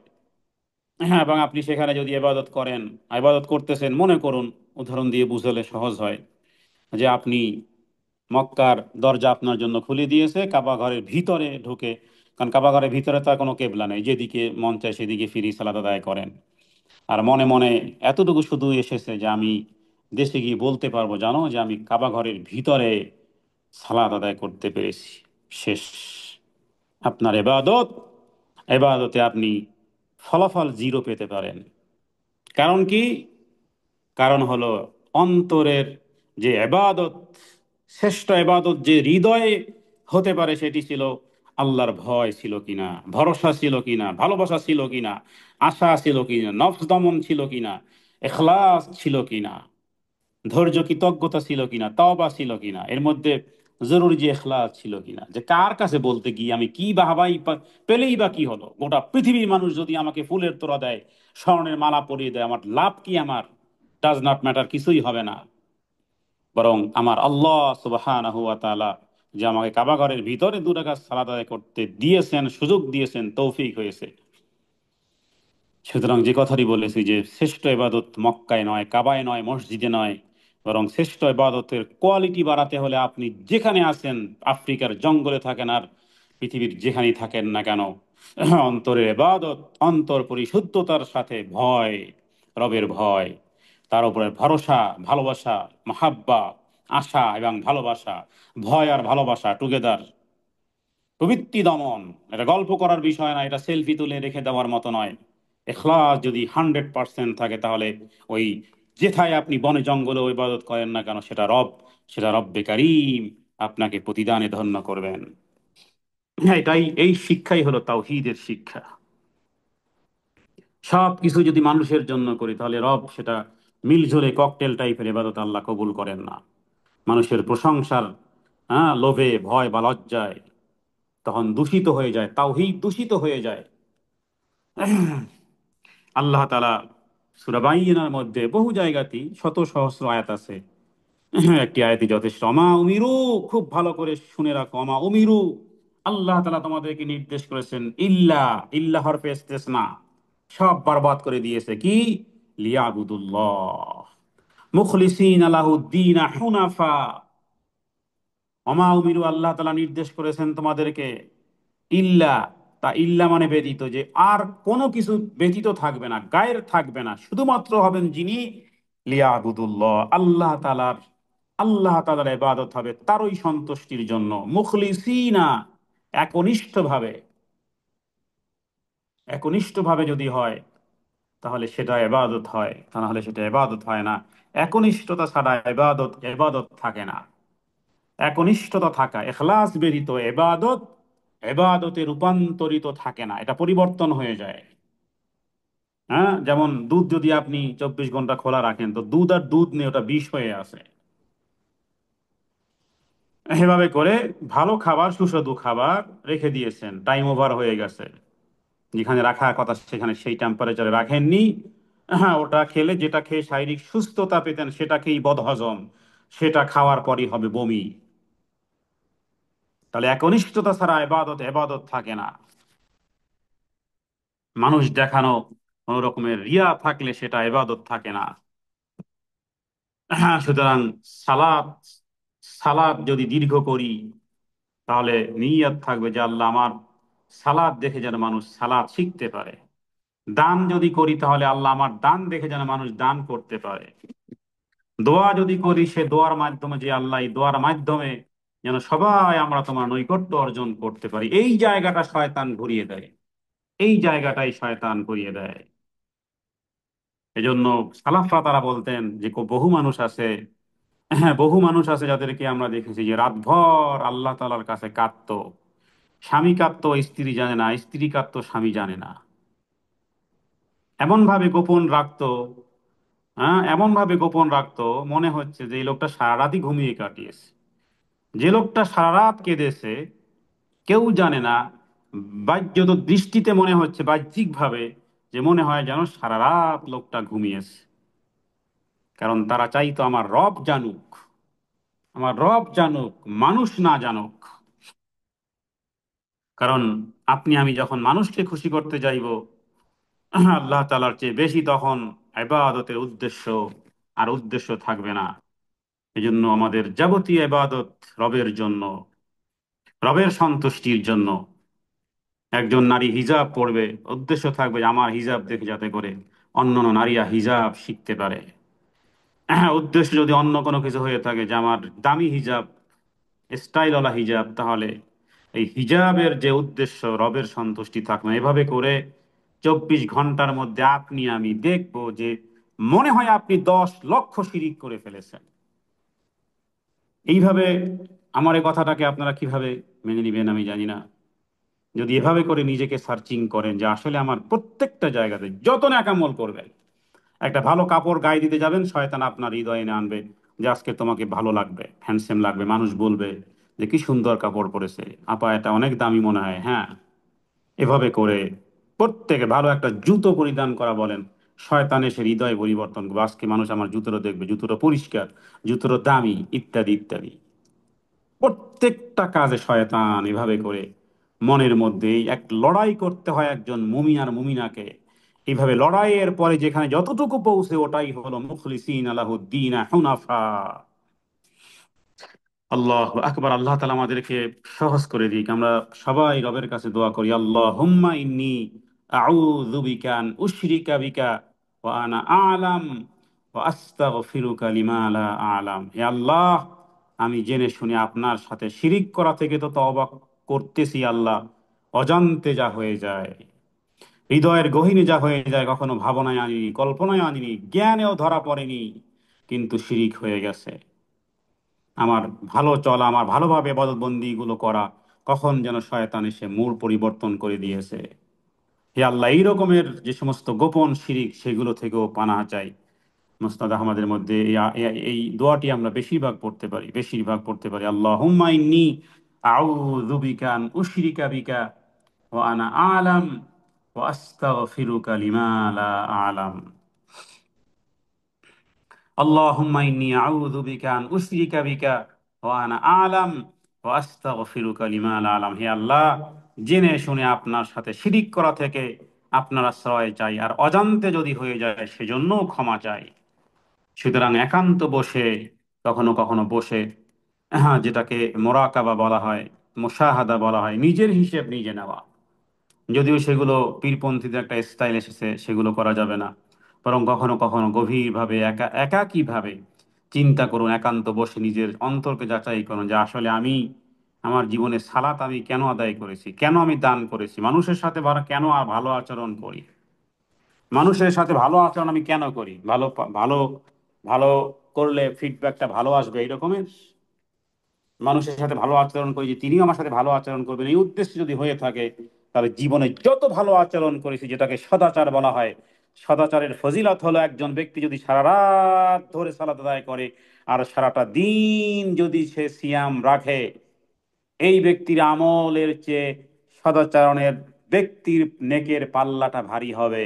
এবং আপনি সেখানে যদি ইবাদত করেন, ইবাদত করতেছেন, মনে করুন, উদাহরণ দিয়ে বুঝালে সহজ হয়, যে আপনি মক্কার দরজা আপনার জন্য খুলে দিয়েছে কাবা ঘরের ভিতরে ঢুকে, কারণ কাবা ঘরের ভিতরে তার কোনো কেবলা নেই, যেদিকে মন চায় সেদিকে ফিরি সালাত আদায় করেন। আর মনে মনে এতটুকু শুধু এসেছে যে আমি দেশে গিয়ে বলতে পারবো, জানো যে আমি কাবা ঘরের ভিতরে সালাত আদায় করতে পেরেছি। শেষ। আপনার এবাদতে আপনি ফলাফল জিরো পেতে পারেন। কারণ কি? কারণ হলো অন্তরের যে এবাদত, শ্রেষ্ঠ এবাদত যে হৃদয়ে হতে পারে, সেটি ছিল আল্লাহর ভয় ছিল কিনা, ভরসা ছিল কিনা, ভালোবাসা ছিল কিনা, আশা ছিল কিনা, নফস দমন ছিল কিনা, এখলাস ছিল কিনা, ধৈর্য কৃতজ্ঞতা ছিল কিনা, তওবা ছিল কিনা, এর মধ্যে জরুরি যে এখলাস ছিল কিনা, যে কার কাছে বলতে গিয়ে আমি কি বাহাবাই পেলেই বা কি হলো, গোটা পৃথিবীর মানুষ যদি আমাকে ফুলের তোড়া দেয়, স্বর্ণের মালা পরিয়ে দেয়, আমার লাভ কি? আমার ডাজ নট ম্যাটার, কিছুই হবে না। বরং আমার আল্লাহ সুবহানাহু ওয়া তাআলা যে আমাকে কাবা ঘরের ভিতরে 2 রাকাত সালাত আদায় করতে দিয়েছেন, সুযোগ দিয়েছেন, তৌফিক হয়েছে। সুতরাং যে কথাটি বলেছি যে শ্রেষ্ঠ ইবাদত মক্কায় নয়, কাবায় নয়, মসজিদে নয়, বরং শ্রেষ্ঠ ইবাদতের কোয়ালিটি বাড়াতে হলে আপনি যেখানে আছেন, আফ্রিকার জঙ্গলে থাকেন আর পৃথিবীর যেখানেই থাকেন না কেন, অন্তরের ইবাদত, অন্তর পরিশুদ্ধতার সাথে ভয়, রবের ভয়, তার উপরে ভরসা, ভালোবাসা, মাহাব্বা, আশা এবং ভালোবাসা, ভয় আর ভালোবাসা টুগেদার, প্রবৃত্তি দমন। এটা গল্প করার বিষয় না, এটা সেলফি তুলে রেখে দেওয়ার মতো নয়। ইখলাস যদি 100% থাকে, তাহলে ওই যেথায় আপনি বনে জঙ্গলে ইবাদত করেন না কেন, সেটা রব্বে কারীম আপনাকে প্রতিদানে ধন্য করবেন। হ্যাঁ, এই শিক্ষাই হলো তাওহীদের শিক্ষা। সব কিছু যদি মানুষের জন্য করি, তাহলে রব সেটা মিলঝুলে ককটেল টাইপের ইবাদত আল্লাহ কবুল করেন না। মানুষের প্রশংসার, হ্যাঁ, লোভে, ভয় বা লজ্জায় তখন দূষিত হয়ে যায়, তাওহীদ দূষিত হয়ে যায়। আল্লাহ তাআলা সূরা বাইয়িনার মধ্যে বহু জায়গাতেই শত সহস্র আয়াত আছে। একটি আয়াতই যথেষ্ট। অমা উমিরু, খুব ভালো করে শুনে রাখো, অমা উমিরু, আল্লাহ তাআলা তোমাদেরকে নির্দেশ করেছেন, ইল্লা হরফে ইস্তেসনা, সব বরবাদ করে দিয়েছে কি, লিয়াবুদুল্লাহ মুখলিসিন লাহুদ্দিন হুনাফা। অমা উমিরু, আল্লাহ তাআলা নির্দেশ করেছেন তোমাদেরকে, ইল্লা, ইল্লা মানে ব্যতীত, যে আর কোনো কিছু ব্যতীত থাকবে না, গায়ের থাকবে না, শুধুমাত্র হবেন যিনি, লিয়াবুদুল্লাহ, আল্লাহ তাআলার ইবাদত হবে তারই সন্তুষ্টির জন্য, মুখলিসিনা, একনিষ্ঠ ভাবে। একনিষ্ঠ ভাবে যদি হয়, তাহলে সেটা ইবাদত হয়, তা নাহলে সেটা ইবাদত হয় না। একনিষ্ঠতা ছাড়া ইবাদত ইবাদত থাকে না। একনিষ্ঠতা থাকা, ইখলাস ব্যতীত ইবাদত ইবাদতে রূপান্তরিত থাকে না, এটা পরিবর্তন হয়ে যায়। হ্যাঁ, যেমন দুধ যদি আপনি 24 ঘন্টা খোলা রাখেন, তো দুধ আর দুধ নেই, ওটা বিষ হয়ে আছে। এভাবে করে ভালো খাবার, সুস্বাদু খাবার রেখে দিয়েছেন, টাইম ওভার হয়ে গেছে, যেখানে রাখার কথা সেখানে সেই টেম্পারেচারে রাখেননি। হ্যাঁ, ওটা খেলে, যেটা খেয়ে শারীরিক সুস্থতা পেতেন, সেটাকেই বদহজম, সেটা খাওয়ার পরই হবে বমি। তাহলে একনিষ্ঠতা ছাড়া এবাদত এবাদত থাকে না। মানুষ দেখানো, কোন রকমের রিয়া থাকলে সেটা ইবাদত থাকে না। হ্যাঁ, সুতরাং সালাত সালাত যদি দীর্ঘ করি, তাহলে নিয়ত থাকবে যে আল্লাহ আমার সালাত দেখে যেন মানুষ সালাত শিখতে পারে। দান যদি করি, তাহলে আল্লাহ আমার দান দেখে যেন মানুষ দান করতে পারে। দোয়া যদি করি, সে দোয়ার মাধ্যমে, যে আল্লাহ এই দোয়ার মাধ্যমে যেন সবাই আমরা তোমার নৈকট্য অর্জন করতে পারি, এই জায়গাটা শয়তান ঘুরিয়ে দেয়। এই জায়গাটাই শয়তান ঘুরিয়ে দেয়। এজন্য সালাফরা তারা বলতেন যে বহু মানুষ আছে, হ্যাঁ, বহু মানুষ আছে যাদেরকে আমরা দেখেছি যে রাতভর আল্লাহ তাআলার কাছে কাঁদতো। স্বামী কাঁদতো, স্ত্রী জানে না, স্ত্রী কাঁদতো, স্বামী জানে না। এমন ভাবে গোপন রাখতো, হ্যাঁ, এমন ভাবে গোপন রাখতো, মনে হচ্ছে যে এই লোকটা সারা রাতই ঘুমিয়ে কাটিয়েছে। যে লোকটা সারা রাত কেঁদেছে, কেউ জানে না। বাহ্যত দৃষ্টিতে মনে হচ্ছে, বাহ্যিক ভাবে, যে মনে হয় যেন সারা রাত লোকটা ঘুমিয়েছে। কারণ তারা চাইতো আমার রব জানুক, আমার রব জানুক, মানুষ না জানুক। কারণ আপনি আমি যখন মানুষকে খুশি করতে যাইব আল্লাহ তাআলার চেয়ে বেশি, তখন ইবাদতের উদ্দেশ্য থাকবে না। এজন্য আমাদের যাবতীয় ইবাদত রবের জন্য, রবের সন্তুষ্টির জন্য। একজন নারী হিজাব পড়বে, উদ্দেশ্য থাকবে যে আমার হিজাব দেখে যাতে করে অন্যান্য নারীরা হিজাব শিখতে পারে। উদ্দেশ্য যদি অন্য কোনো কিছু হয়ে থাকে, যে আমার দামি হিজাব, স্টাইলওয়ালা হিজাব, তাহলে এই হিজাবের যে উদ্দেশ্য, রবের সন্তুষ্টি থাকবে না। এভাবে করে 24 ঘন্টার মধ্যে আপনি আমি দেখব যে মনে হয় আপনি 10 লক্ষ শিরিক করে ফেলেছেন। এইভাবে আমার এই কথাটাকে আপনারা কিভাবে মেনে নিবেন আমি জানি না। যদি এভাবে করে নিজেকে সার্চিং করেন যে আসলে আমার প্রত্যেকটা জায়গাতে যত ন্যাকামল করবেন, একটা ভালো কাপড় গায়ে দিতে যাবেন, শয়তান আপনার হৃদয়ে এনে আনবে যে আজকে তোমাকে ভালো লাগবে, হ্যান্ডসাম লাগবে, মানুষ বলবে যে কি সুন্দর কাপড় পরেছে, আপা এটা অনেক দামি মনে হয়। হ্যাঁ, এভাবে করে প্রত্যেকে ভালো একটা জুতো পরিধান করা বলেন, শয়তান এসে হৃদয় পরিবর্তন করবে, আজকে মানুষ আমার জুতোটা দেখবে, জুতোটা পরিষ্কার, জুতোটা দামি, ইত্যাদি ইত্যাদি। প্রত্যেকটা কাজে শয়তান এভাবে করে মনের মধ্যেই এক লড়াই করতে হয় একজন মুমিন আর মুমিনাকে। এইভাবে লড়াইয়ের পরে যেখানে যতটুকু পৌঁছে, ওটাই হলো মুখলিসিন আলাহুদ্দিন হুনাফা। আল্লাহ আকবার। আল্লাহ তালা আমাদেরকে সহজ করে দিক। আমরা সবাই রবের কাছে দোয়া করি, আল্লাহ হুম্মা ইন্নি আউযু বিকা আন উশরিকা বিকা ওয়া আনা আ'লাম ওয়া আস্তাগফিরুকা লিমা লা আ'লাম। হে আল্লাহ, আমি জেনে শুনে আপনার সাথে শিরিক করা থেকে তো তওবা করতেছি আল্লাহ, অজান্তে যা হয়ে যায়। হৃদয়ের গহীনে যা হয়ে যায় কখনো ভাবনায় আনিনি, কল্পনায় আনিনি, জ্ঞানেও ধরা পড়েনি, কিন্তু শিরিক হয়ে গেছে। আমার ভালো চলা, আমার ভালোভাবে ইবাদতবন্দি গুলো করা, কখন যেন শয়তান এসে মূল পরিবর্তন করে দিয়েছে। হে আল্লাহ, এই রকমের যে সমস্ত গোপন শিরিক সেগুলো থেকেও পানাহ চাই। মুসনাদ আহমদের মধ্যে এই দোয়াটি আমরা বেশিরভাগ পড়তে পারি, আল্লাহুম্মা ইন্নী আউযু বিকা আন উশরিকা বিকা ওয়া আনা আ'লাম ওয়া আস্তাগফিরুকা লিমা লা আ'লাম। আল্লাহুম্মা ইন্নী আউযু বিকা আন উশরিকা বিকা ওয়া আনা আ'লাম ওয়া আস্তাগফিরুকা লিমা লা আ'লাম। হে আল্লাহ, জেনে শুনে আপনার সাথে শিরিক করা থেকে আপনার আশ্রয় চাই, আর অজান্তে যদি হয়ে যায় সেজন্যও ক্ষমা চাই। সুতরাং একান্ত বসে, কখনো কখনো বসে, হ্যাঁ, যেটাকে মোরাকাবা বলা হয়, মুশাহাদা বলা হয়, নিজের হিসেব নিজে নেওয়া। যদিও সেগুলো পীরপন্থীদের একটা স্টাইল এসেছে, সেগুলো করা যাবে না। বরং কখনো কখনো গভীরভাবে একাকীভাবে চিন্তা করুন, একান্ত বসে নিজের অন্তরকে যাচাই করুন যে আসলে আমি আমার জীবনে সালাত আমি কেন আদায় করেছি, কেন আমি দান করেছি, মানুষের সাথে কেন আর ভালো আচরণ করি, মানুষের সাথে ভালো আচরণ আমি কেন করি, ভালো ভালো করলে ফিডব্যাকটা ভালো আসবে এই রকমের মানুষের সাথে ভালো আচরণ করি যে তিনিও আমার সাথে ভালো আচরণ করবেন, এই উদ্দেশ্য যদি হয়ে থাকে, তাহলে জীবনে যত ভালো আচরণ করেছি, যেটাকে সদাচার বলা হয়, সদাচারের ফজিলত হলো একজন ব্যক্তি যদি সারা রাত ধরে সালাত আদায় করে আর সারাটা দিন যদি সে সিয়াম রাখে, এই ব্যক্তির আমলের চেয়ে সদাচরণের ব্যক্তির নেকের পাল্লাটা ভারী হবে।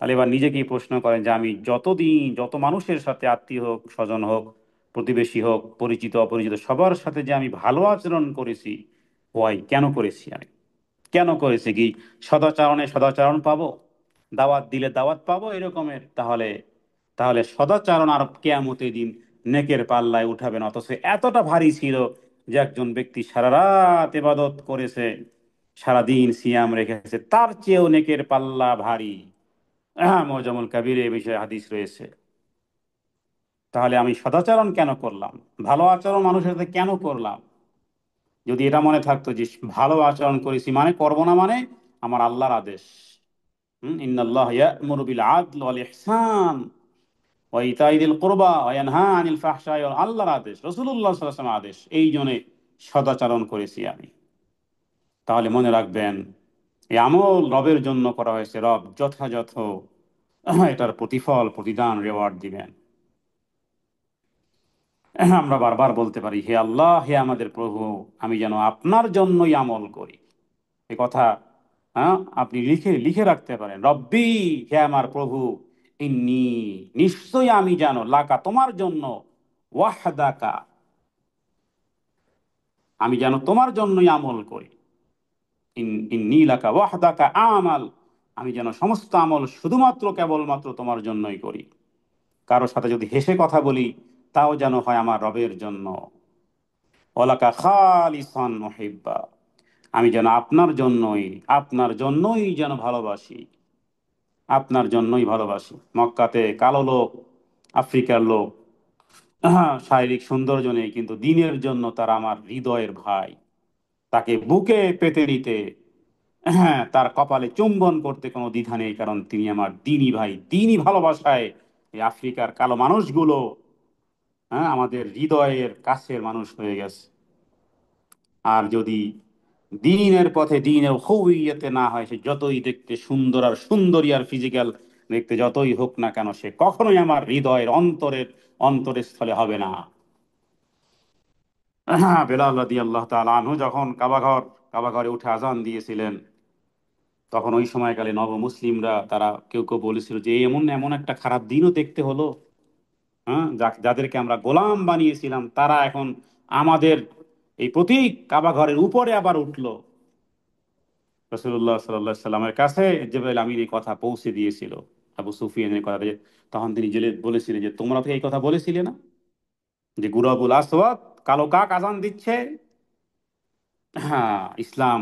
তাহলে এবার নিজেকেই প্রশ্ন করেন যে আমি যতদিন যত মানুষের সাথে, আত্মীয় হোক, স্বজন হোক, প্রতিবেশী হোক, পরিচিত অপরিচিত সবার সাথে যে আমি ভালো আচরণ করেছি, ওয়াই কেন করেছি আমি, কেন করেছি কি সদাচরণে সদাচরণ পাবো, দাওয়াত দিলে দাওয়াত পাবো এরকমের? তাহলে তাহলে সদাচরণ আর কেয়ামতের দিন নেকের পাল্লায় উঠাবে না, অথচ এতটা ভারী ছিল যে একজন ব্যক্তি সারা রাত ইবাদত করেছে, সারাদিন সিয়াম রেখেছে, তার চেয়েও নেকের পাল্লা ভারী। হ্যাঁ, মোজামুল কাবির এই বিষয়ে হাদিস রয়েছে। তাহলে আমি সদাচরণ কেন করলাম, ভালো আচরণ মানুষের সাথে কেন করলাম? যদি এটা মনে থাকতো যে ভালো আচরণ করেছি মানে, করবো না মানে, আমার আল্লাহর আদেশ, ইন্নাল্লাহ ইয়া'মুরু বিল আদল ওয়াল ইহসান ওয়া ইতাই দিল কুরবা ওয়া ইয়ানহা আনিল ফাহশাই, আল্লাহর আদেশ, রাসূলুল্লাহ সাল্লাল্লাহু আলাইহি ওয়াসাল্লামের আদেশ, এই জন্য সদাচরণ করেছি আমি। তাহলে মনে রাখবেন, এই আমল রবের জন্য করা হয়েছে, রব যথাযথ এটার প্রতিফল, প্রতিদান, রেওয়ার্ড দিবেন। আমরা বারবার বলতে পারি, হে আল্লাহ, হে আমাদের প্রভু, আমি যেন আপনার জন্যই আমল করি। এ কথা, হ্যাঁ, আপনি লিখে লিখে রাখতে পারেন, রব্বি, হে আমার প্রভু, ইন্নি, নিশ্চয়ই আমি যেন, লাকা, তোমার জন্য, ওয়াহদাকা, আমি যেন তোমার জন্যই আমল করি, ইন্নি লাকা ওয়াহদাকা আমাল, আমি যেন সমস্ত আমল শুধুমাত্র কেবলমাত্র তোমার জন্যই করি। কারো সাথে যদি হেসে কথা বলি, তাও যেন হয় আমার রবের জন্য। ওয়ালাকা খালিসান মুহিব্বা, আমি যেন আপনার জন্যই যেন ভালোবাসি, আপনার জন্যই ভালোবাসি। মক্কাতে কালো লোক, আফ্রিকার লোক, শারীরিক সৌন্দর্য নেই, কিন্তু দিনের জন্য তারা আমার হৃদয়ের ভাই। তাকে বুকে পেতে নিতে, হ্যাঁ, তার কপালে চুম্বন করতে কোনো দ্বিধা নেই, কারণ তিনি আমার দিনী ভাই। দিনী ভালোবাসায় এই আফ্রিকার কালো মানুষগুলো, হ্যাঁ, আমাদের হৃদয়ের কাছের মানুষ হয়ে গেছে। আর যদি দিনের পথে, দিনের হউইয়াতে না হয়, সে যতই দেখতে সুন্দর আর সুন্দরী আর ফিজিক্যাল দেখতে যতই হোক না কেন, সে কখনোই আমার হৃদয়ের অন্তরের স্থলে হবে না। হ্যাঁ, বেলাল রাদিয়াল্লাহু তাআলা আনহু যখন কাবাঘরে উঠে আজান দিয়েছিলেন, তখন ওই সময়কালে নবমুসলিমরা তারা কেউ কেউ বলেছিল যে এমন এমন একটা খারাপ দিনও দেখতে হলো। হ্যাঁ, যাদেরকে আমরা গোলাম বানিয়েছিলাম, তারা এখন আমাদের এই প্রতীক কাবা ঘরের উপরে আবার উঠলো। রাসূলুল্লাহ সাল্লাল্লাহু আলাইহি সাল্লামের কাছে জিবরাইল আমিন এই কথা পৌঁছে দিয়েছিল, আবু সুফিয়ানের কথা, যে তখন তিনি জেলে বলেছিলেন যে তোমরা তো এই কথা বলেছিলে না, যে গুরাবুল আসওয়াদ, কালো কাক আজান দিচ্ছে। হ্যাঁ, ইসলাম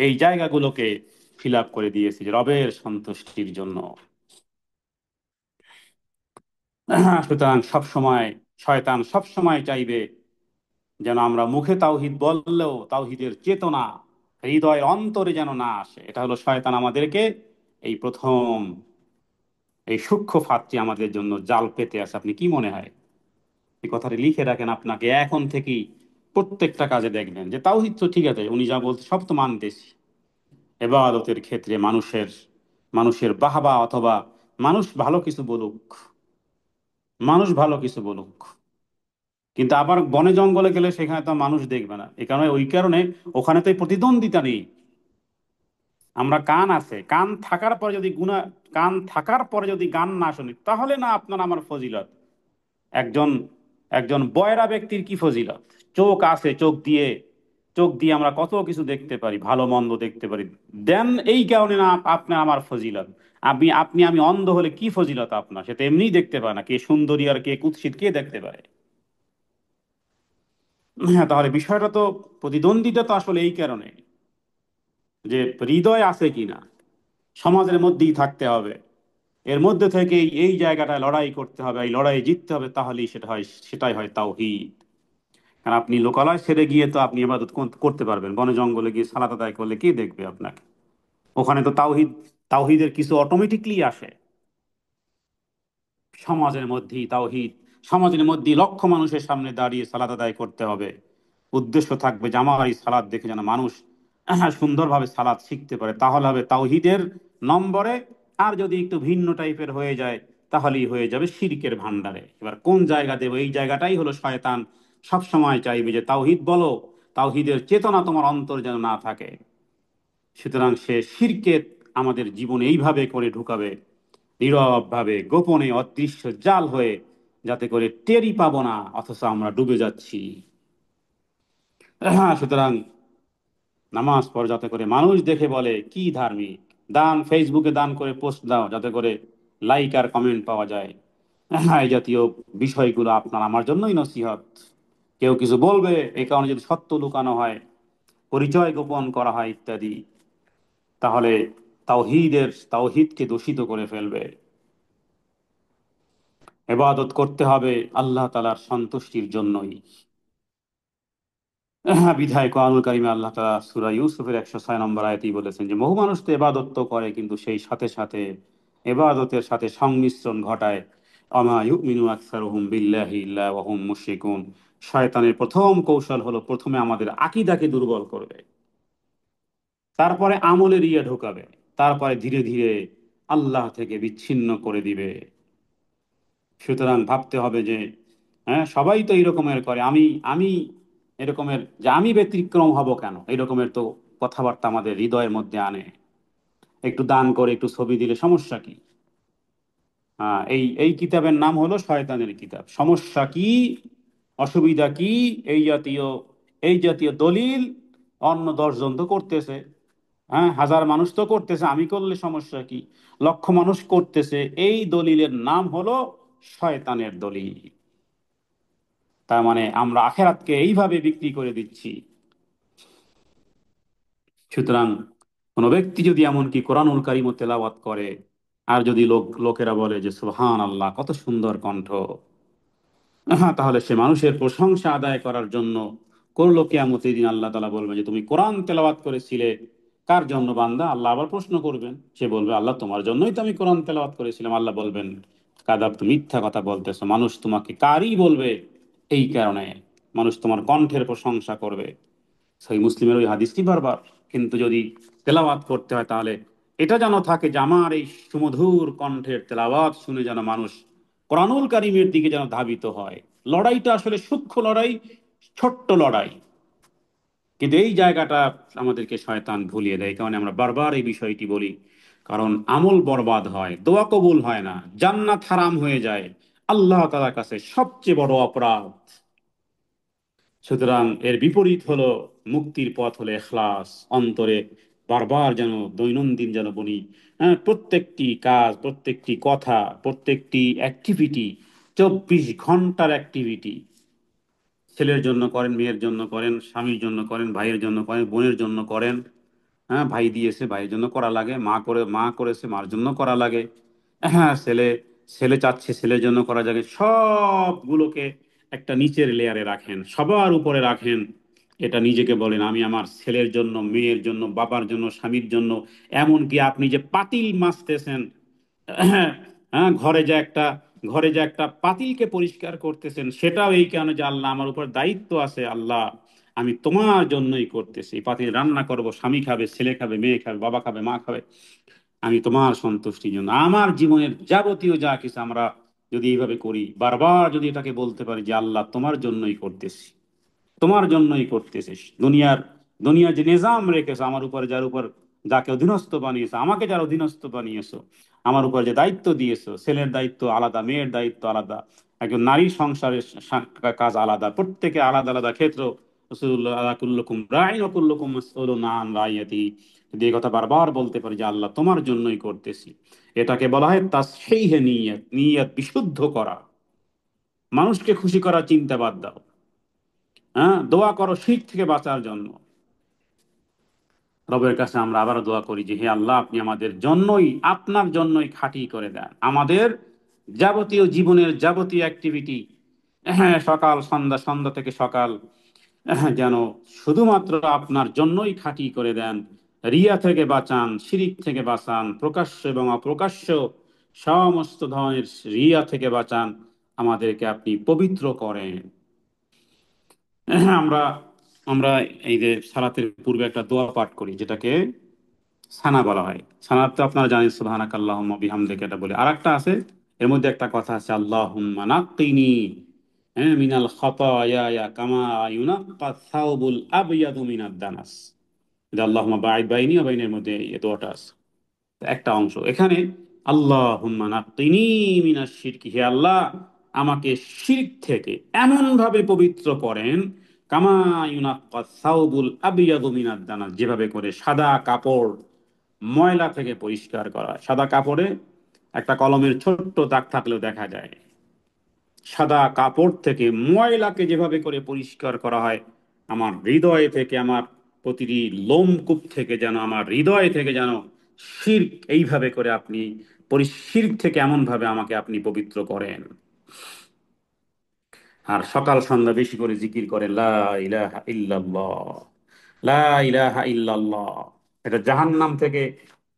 এই জায়গাগুলোকে ফিল আপ করে দিয়েছে যে রবের সন্তুষ্টির জন্য। সুতরাং সবসময় শয়তান সবসময় চাইবে যেন আমরা মুখে তাওহিদ বললেও তাওহিদের চেতনা হৃদয়ের অন্তরে যেন না আসে। এটা হলো শয়তান আমাদেরকে এই প্রথম এই সূক্ষ্ম ফাঁদটি আমাদের জন্য জাল পেতে আছে। আপনি কি মনে হয়? এই কথাটি লিখে রাখেন, আপনাকে এখন থেকেই প্রত্যেকটা কাজে দেখবেন যে তাওহীদ তো ঠিক আছে, উনি যা বলতে সব তো মানতেছি। এবাদতের ক্ষেত্রে মানুষের মানুষের বাহবা অথবা মানুষ ভালো কিছু বলুক, মানুষ ভালো কিছু বলুক, কিন্তু আবার বনে জঙ্গলে গেলে সেখানে তো মানুষ দেখবে না। এই কারণে ওই কারণে ওখানে তো এই প্রতিদ্বন্দ্বিতা নেই। আমরা কান আছে, কান থাকার পরে যদি কান থাকার পরে যদি গান না শুনি, তাহলে না আপনার আমার ফজিলত। একজন একজন বয়রা ব্যক্তির কি ফজিলত? চোখ আছে, চোখ দিয়ে আমরা কত কিছু দেখতে পারি, ভালো মন্দ দেখতে পারি। দেন এই কারণে না আপনার আমার ফজিলত। আমি অন্ধ হলে কি ফজিলত আপনার? সেটা এমনিই দেখতে পায় না, কে সুন্দরী আর কে কুৎসিত কে দেখতে পারে। হ্যাঁ, তাহলে বিষয়টা তো প্রতিদ্বন্দ্বিতা তো আসলে এই কারণে যে হৃদয় আছে কিনা। সমাজের মধ্যেই থাকতে হবে, এর মধ্যে থেকে এই জায়গাটায় লড়াই করতে হবে, এই লড়াই জিততে হবে, তাহলেই সেটাই হয় তাওহীদ। কারণ আপনি লোকালয় ছেড়ে গিয়ে তো আপনি ইবাদত করতে পারবেন, বনে জঙ্গলে গিয়ে সালাত আদায় করলে কে দেখবে আপনাকে? ওখানে তো তাওহীদের কিছু অটোমেটিকলি আসে। সমাজের মধ্যেই তাওহীদ, সমাজের মধ্যেই লক্ষ মানুষের সামনে দাঁড়িয়ে সালাত আদায় করতে হবে। উদ্দেশ্য থাকবে যে আমার এই সালাত দেখে যেন মানুষ সুন্দরভাবে সালাত শিখতে পারে, তাহলে হবে তাওহীদের নম্বরে। আর যদি একটু ভিন্ন টাইপের হয়ে যায়, তাহলেই হয়ে যাবে শিরকের ভান্ডারে। এবার কোন জায়গা দেবো, এই জায়গাটাই হলো শয়তান সব সময় চাইবে যে তাওহীদ বলো, তাওহীদের চেতনা তোমার অন্তর যেন না থাকে। সুতরাং সে শিরকে আমাদের জীবনে এইভাবে করে ঢুকাবে, নীরব ভাবে, গোপনে, অদৃশ্য জাল হয়ে, যাতে করে টেরই পাবো না, অথচ আমরা ডুবে যাচ্ছি। হ্যাঁ, সুতরাং নামাজ পড় যাতে করে মানুষ দেখে বলে কি ধার্মিক। ফেসবুকে দান করে পোস্ট দাও যাতে করে লাইক আর কমেন্ট পাওয়া যায়। হ্যাঁ, এই জাতীয় বিষয়গুলো আপনার আমার জন্যই নসিহত। কেউ কিছু বলবে, এই কারণে যদি সত্য লুকানো হয়, পরিচয় গোপন করা হয় ইত্যাদি, তাহলে তাওহীদকে দূষিত করে ফেলবে। ইবাদত করতে হবে আল্লাহ তাআলার সন্তুষ্টির জন্যই। হ্যাঁ, বিধায় কোরআনুল কারীমে আল্লাহ তাআলা সূরা ইউসুফের 106 নম্বর আয়াতেই বলেছেন যে বহু মানুষ তো ইবাদত তো করে, কিন্তু সেই সাথে সাথে ইবাদতের সাথে সংমিশ্রণ ঘটায়। আমা ইউমিনু আকসারুহুম বিল্লাহি ইল্লা ওয়া হুম মুশরিকুন। শয়তানের প্রথম কৌশল হলো প্রথমে আমাদের আকীদাকে দুর্বল করবে, তারপরে আমলের ইয়ে ঢোকাবে, তারপরে ধীরে ধীরে আল্লাহ থেকে বিচ্ছিন্ন করে দিবে। সুতরাং ভাবতে হবে যে হ্যাঁ, সবাই তো এরকমের করে, আমি আমি এরকমের, যে আমি ব্যতিক্রম হব কেন, এরকমের তো কথাবার্তা আমাদের হৃদয়ের মধ্যে আনে। একটু দান করে একটু ছবি দিলে সমস্যা কি? এই এই কিতাবের নাম হলো শয়তানের কিতাব। সমস্যা কি, অসুবিধা কি? এই জাতীয় দলিল অন্য 10 জন তো করতেছে, হ্যাঁ, 1000 মানুষ তো করতেছে, আমি করলে সমস্যা কি? লক্ষ মানুষ করতেছে, এই দলিলের নাম হলো শয়তানের দলিল। তার মানে আমরা আখেরাতকে এইভাবে বিক্রি করে দিচ্ছি। সুতরাং কোনো ব্যক্তি যদি এমনকি কোরআনুল কারীম তেলাওয়াত করে, আর যদি লোকেরা বলে যে সুবহান আল্লাহ, কত সুন্দর কণ্ঠ, হ্যাঁ, তাহলে সে মানুষের প্রশংসা আদায় করার জন্য করলো। কিয়ামতের দিন আল্লাহ তাআলা বলবেন যে তুমি কোরআন তেলাওয়াত করেছিলে কার জন্য বান্দা? আল্লাহ আবার প্রশ্ন করবেন, সে বলবে আল্লাহ তোমার জন্যই তো আমি কোরআন তেলাওয়াত করেছিলাম। আল্লাহ বলবেন কাদাব, তুমি মিথ্যা কথা বলতেছো। মানুষ তোমাকে কারি বলবে, এই কারণে মানুষ তোমার কণ্ঠের প্রশংসা করবে। সহিহ মুসলিমের ওই হাদিসটি বারবার। কিন্তু যদি তেলাওয়াত করতে হয়, তাহলে এটা যেন থাকে যে আমার এই সুমধুর কণ্ঠের তেলাওয়াত শুনে যেন মানুষ কোরআনুল কারীমের দিকে যেন ধাবিত হয়। লড়াইটা আসলে সূক্ষ্ম লড়াই, ছোট্ট লড়াই, কিন্তু এই জায়গাটা আমাদেরকে শয়তান ভুলিয়ে দেয়। এই কারণে আমরা বারবার এই বিষয়টি বলি। কারণ আমল বরবাদ হয়, দোয়া কবুল হয় না, জান্নাত হারাম হয়ে যায়, আল্লাহ তাআলার কাছে সবচেয়ে বড় অপরাধ। সুতরাং এর বিপরীত হলো, মুক্তির পথ হলো ইখলাস। অন্তরে বারবার যেন দৈনন্দিন যেন বলি, হ্যাঁ, প্রত্যেকটি কাজ, প্রত্যেকটি কথা, প্রত্যেকটি অ্যাক্টিভিটি 24 ঘন্টার অ্যাক্টিভিটি, ছেলের জন্য করেন, মেয়ের জন্য করেন, স্বামীর জন্য করেন, ভাইয়ের জন্য করেন, বোনের জন্য করেন, হ্যাঁ, ভাই দিয়েছে ভাইয়ের জন্য করা লাগে, মা করেছে মার জন্য করা লাগে, হ্যাঁ, ছেলে ছেলে চাচ্ছে ছেলের জন্য করা লাগে, সবগুলোকে একটা নিচের লেয়ারে রাখেন, সবার উপরে রাখেন। এটা নিজেকে বলেন, আমি আমার ছেলের জন্য, মেয়ের জন্য, বাবার জন্য, স্বামীর জন্য, এমনকি আপনি যে পাতিল মাজতেছেন, হ্যাঁ, ঘরে যে একটা পাতিলকে পরিষ্কার করতেছেন, সেটাও এই কারণে যে আল্লাহ আমার উপর দায়িত্ব আছে, আল্লাহ আমি তোমার জন্যই করতেছি। পাতিল রান্না করব, স্বামী খাবে, ছেলে খাবে, মেয়ে খাবে, বাবা খাবে, মা খাবে, আমি তোমার সন্তুষ্টির জন্য। আমার জীবনের যাবতীয় যা কিছু আমরা যদি এইভাবে করি, বারবার যদি এটাকে বলতে পারি যে আল্লাহ তোমার জন্যই করতেছি, তোমার জন্যই করতেছিস। দুনিয়া যে নিজাম রেখেছো আমার উপর, যার উপর, যাকে অধীনস্থ বানিয়েছো, আমাকে যার অধীনস্থ বানিয়েছো, আমার উপর যে দায়িত্ব দিয়েছো, ছেলের দায়িত্ব আলাদা, মেয়ের দায়িত্ব আলাদা, একজন নারীর সংসারের কাজ আলাদা, প্রত্যেকে আলাদা আলাদা ক্ষেত্র। রাসূলুল্লাহ আলা কুল্লুকুম রাইন ওয়া কুল্লুকুম মাসউলুন আন রাইয়াতি। যদি এই কথা বারবার বলতে পারি যে আল্লাহ তোমার জন্যই করতেছি, এটাকে বলা হয় তাসহিহে নিয়ত, নিয়ত বিশুদ্ধ করা। মানুষকে খুশি করার চিন্তা বাদ দাও, হ্যাঁ, দোয়া করো শিরক থেকে বাঁচার জন্য। রবের কাছে আমরা আবারও দোয়া করি যে হে আল্লাহ, আপনি আমাদের জন্যই, আপনার জন্যই খাঁটি করে দেন আমাদের যাবতীয় জীবনের যাবতীয় অ্যাক্টিভিটি। হ্যাঁ, সকাল সন্ধ্যা, সন্ধ্যা থেকে সকাল, যেন শুধুমাত্র আপনার জন্যই খাঁটি করে দেন। রিয়া থেকে বাঁচান, শিরিক থেকে বাঁচান, প্রকাশ্য এবং অপ্রকাশ্য সমস্ত ধরনের রিয়া থেকে বাঁচান, আমাদেরকে আপনি পবিত্র করেন। আমরা আমরা এই যে সালাতের পূর্বে একটা দোয়া পাঠ করি, যেটাকে সানা বলা হয়। সানাত তো আপনারা জানেন, সুবহানাকা আল্লাহুম্মা বিহামদিকা, এটা বলে। আর একটা আছে, এর মধ্যে একটা কথা আছে, আল্লাহুম্মা নাক্কিনি, হ্যাঁ, মিনাল খাতায়া কামা ইউনাক্কা সাওবুল আবয়াদু মিনাদ দানাস। এটা আল্লাহুম্মা বাঈদ বাইনি ওয়া বাইনের মধ্যে এই দোয়াটা আছে। একটা অংশ এখানে, আল্লাহুম্মা নাক্কিনি মিনাশ শিরকি, হে আল্লাহ আমাকে শিরক থেকে এমন ভাবে পবিত্র করেন, কামা ইউনাক্কাস সাউবুল আবিয়াদু মিনাদ দানাস, যেভাবে করে সাদা কাপড় ময়লা থেকে পরিষ্কার করা হয়। সাদা কাপড়ে একটা কলমের ছোট্ট দাগ থাকলেও দেখা যায়। সাদা কাপড় থেকে ময়লাকে যেভাবে করে পরিষ্কার করা হয়, আমার হৃদয় থেকে, আমার প্রতিটি লোমকূপ থেকে যেন, আমার হৃদয় থেকে যেন শিরক এইভাবে করে আপনি শিরক থেকে এমন ভাবে আমাকে আপনি পবিত্র করেন। আর সকাল সন্ধ্যা বেশি করে জিকির করেন, লা ইলাহা ইল্লাল্লাহ, লা ইলাহা ইল্লাল্লাহ। এটা জাহান্নাম থেকে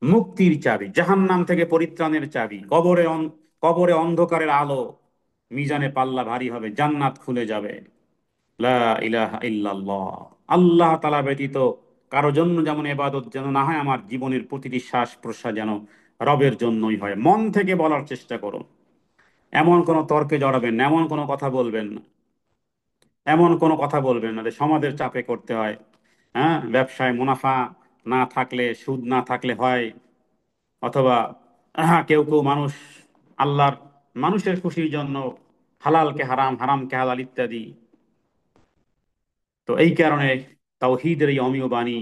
মুক্তির চাবি, জাহান্নাম থেকে পরিত্রাণের চাবি। কবরে অন্ধকারের আলো, মিজানে পাল্লা ভারী হবে, জান্নাত খুলে যাবে। লা ইলাহা ইল্লাল্লাহ। আল্লাহ তাআলা ব্যতীত কারো জন্য যেমন ইবাদত যেন না হয়, আমার জীবনের প্রতিটি শ্বাস প্রশ্বাস যেন রবের জন্যই হয়। মন থেকে বলার চেষ্টা করুন, এমন কোনো তর্কে জড়াবেন না, এমন কোনো কথা বলবেন না, এমন কোনো কথা বলবেন না যে সমাজের চাপে করতে হয়। হ্যাঁ, ব্যবসায় মুনাফা না থাকলে, সুদ না থাকলে হয়, অথবা কেউ কেউ মানুষ আল্লাহর, মানুষের খুশির জন্য হালালকে হারাম, হারামকে হালাল ইত্যাদি। তো এই কারণে তাওহীদের এই অমীয় বাণী,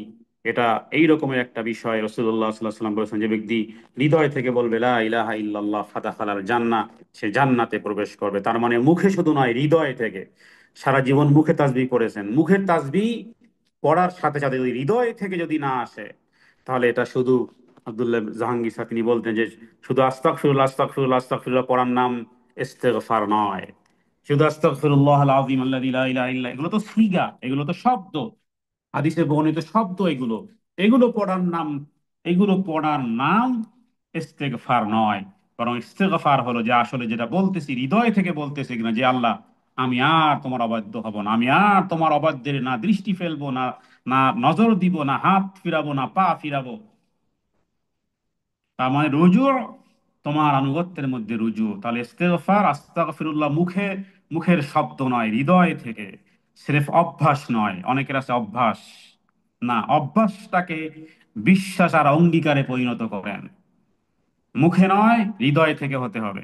এটা এই রকমের একটা বিষয়। রাসূলুল্লাহ সাল্লাল্লাহু আলাইহি ওয়াসাল্লাম বলেছেন, যে ব্যক্তি হৃদয় থেকে বলবে লা ইলাহা ইল্লাল্লাহ ফাদাখালাল জান্নাহ, সে জান্নাতে প্রবেশ করবে। তার মানে মুখে শুধু নয়, হৃদয় থেকে। সারা জীবন মুখে তাসবিহ করেছেন, মুখের তাসবিহ পড়ার সাথে সাথে যদি হৃদয় থেকে যদি না আসে, তাহলে এটা শুধু, আব্দুল্লাহ জাহাঙ্গীর স্যার তিনি বলতেন যে শুধু আস্তাগফিরুল্লাহ আস্তাগফিরুল্লাহ আস্তাগফিরুল্লাহ পড়ার নাম ইস্তেগফার নয়। শুধু আস্তাগফিরুল্লাহ আল আযীম আল্লাযী লা ইলাহা ইল্লা, এগুলো তো সিগা, এগুলো তো শব্দ, হাদিসে বর্ণিত শব্দ এগুলো। এগুলো পড়ার নাম, এগুলো পড়ার নাম ইস্তেগফার নয়। বরং ইস্তেগফার হলো যে আসলে যেটা বলতেছি, হৃদয় থেকে বলতেছি কিনা, যে আল্লাহ আমি আর তোমার অবাধ্য হব না, আমি আর তোমার অবাধ্যের না দৃষ্টি ফেলবো না, না নজর দিব, না হাত ফিরাবো, না পা ফিরাবো। তার মানে রুজু, তোমার আনুগত্যের মধ্যে রুজু। তাহলে ইস্তেগফার, আস্তাগফিরুল্লাহ মুখে, মুখের শব্দ নয়, হৃদয় থেকে। স্রেফ অভ্যাস নয়, অনেকের আছে অভ্যাস, না, অভ্যাসটাকে বিশ্বাস আর অঙ্গীকারে পরিণত করেন। মুখে নয়, হৃদয় থেকে হতে হবে।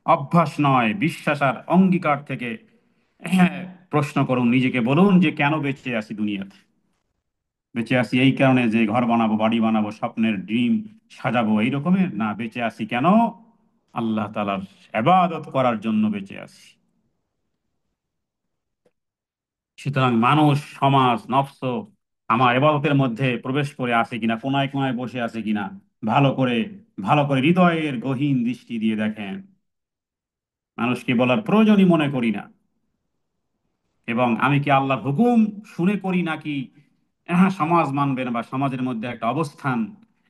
অভ্যাস নয়, বিশ্বাস আর অঙ্গীকার থেকে। হ্যাঁ, প্রশ্ন করুন নিজেকে, বলুন যে কেন বেঁচে আছি দুনিয়াতে। বেঁচে আছি এই কারণে যে ঘর বানাবো, বাড়ি বানাবো, স্বপ্নের ড্রিম সাজাবো, এই রকমের না। বেঁচে আছি কেন? আল্লাহ তাআলার ইবাদত করার জন্য বেঁচে আছি। সুতরাং মানুষ, সমাজ, নফস আমার ইবাদতের মধ্যে প্রবেশ করে আছে কিনা, কোনায় কোনায় বসে আছে কিনা, ভালো করে, ভালো করে হৃদয়ের গহীন দৃষ্টি দিয়ে দেখেন। মানুষকে বলার প্রয়োজনই মনে করি না। এবং আমি কি আল্লাহর হুকুম শুনে করি নাকি সমাজ মানবেন বা সমাজের মধ্যে একটা অবস্থান,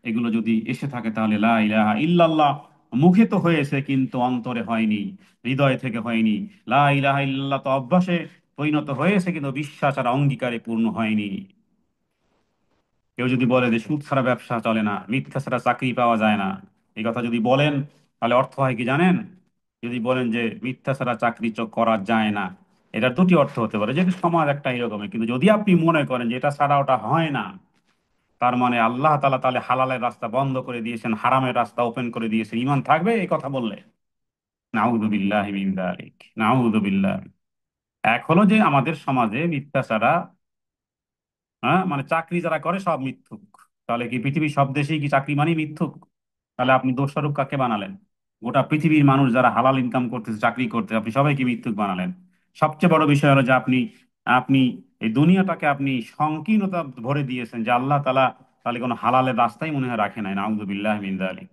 এগুলো যদি এসে থাকে তাহলে লা ইলাহা ইল্লাল্লাহ মুখে তো হয়েছে কিন্তু অন্তরে হয়নি, হৃদয় থেকে হয়নি। লা ইলাহা ইল্লাল্লাহ তো অভ্যাসে পরিণত হয়েছে কিন্তু বিশ্বাস আর অঙ্গীকারে পূর্ণ হয়নি। কেউ যদি বলে যে সুদ ছাড়া ব্যবসা চলে না, মিথ্যা ছাড়া চাকরি পাওয়া যায় না, এই কথা যদি বলেন তাহলে অর্থ হয় কি জানেন? যদি বলেন যে মিথ্যা ছাড়া চাকরি করা যায় না, এটার দুটি অর্থ হতে পারে, যেহেতু সমাজ একটা এরকমই। কিন্তু যদি আপনি মনে করেন যে এটা ছাড়া ওটা হয় না, তার মানে আল্লাহ তাআলা তাহলে হালালের রাস্তা বন্ধ করে দিয়েছেন, হারামের রাস্তা ওপেন করে দিয়েছেন, ঈমান থাকবে এই কথা বললে? নাউযু বিল্লাহি মিন যালিক, নাউযু বিল্লাহ। এক হলো যে আমাদের সমাজে মিথ্যা ছাড়া, মানে চাকরি যারা করে সব মিথ্যুক। তাহলে কি পৃথিবীর সব দেশেই কি চাকরি মানেই মিথ্যুক? তাহলে আপনি দোষারোপ কাকে বানালেন? গোটা পৃথিবীর মানুষ যারা হালাল ইনকাম করতেছে, চাকরি করতে, আপনি সবাইকে মিথ্যুক বানালেন। সবচেয়ে বড় বিষয় হলো যে আপনি আপনি এই দুনিয়াটাকে আপনি সংকীর্ণতা ভরে দিয়েছেন, যে আল্লাহ তাআলা তাহলে কোনো হালালের রাস্তাই মনে হয় রাখে নাই। নাউযুবিল্লাহি মিন যালিক।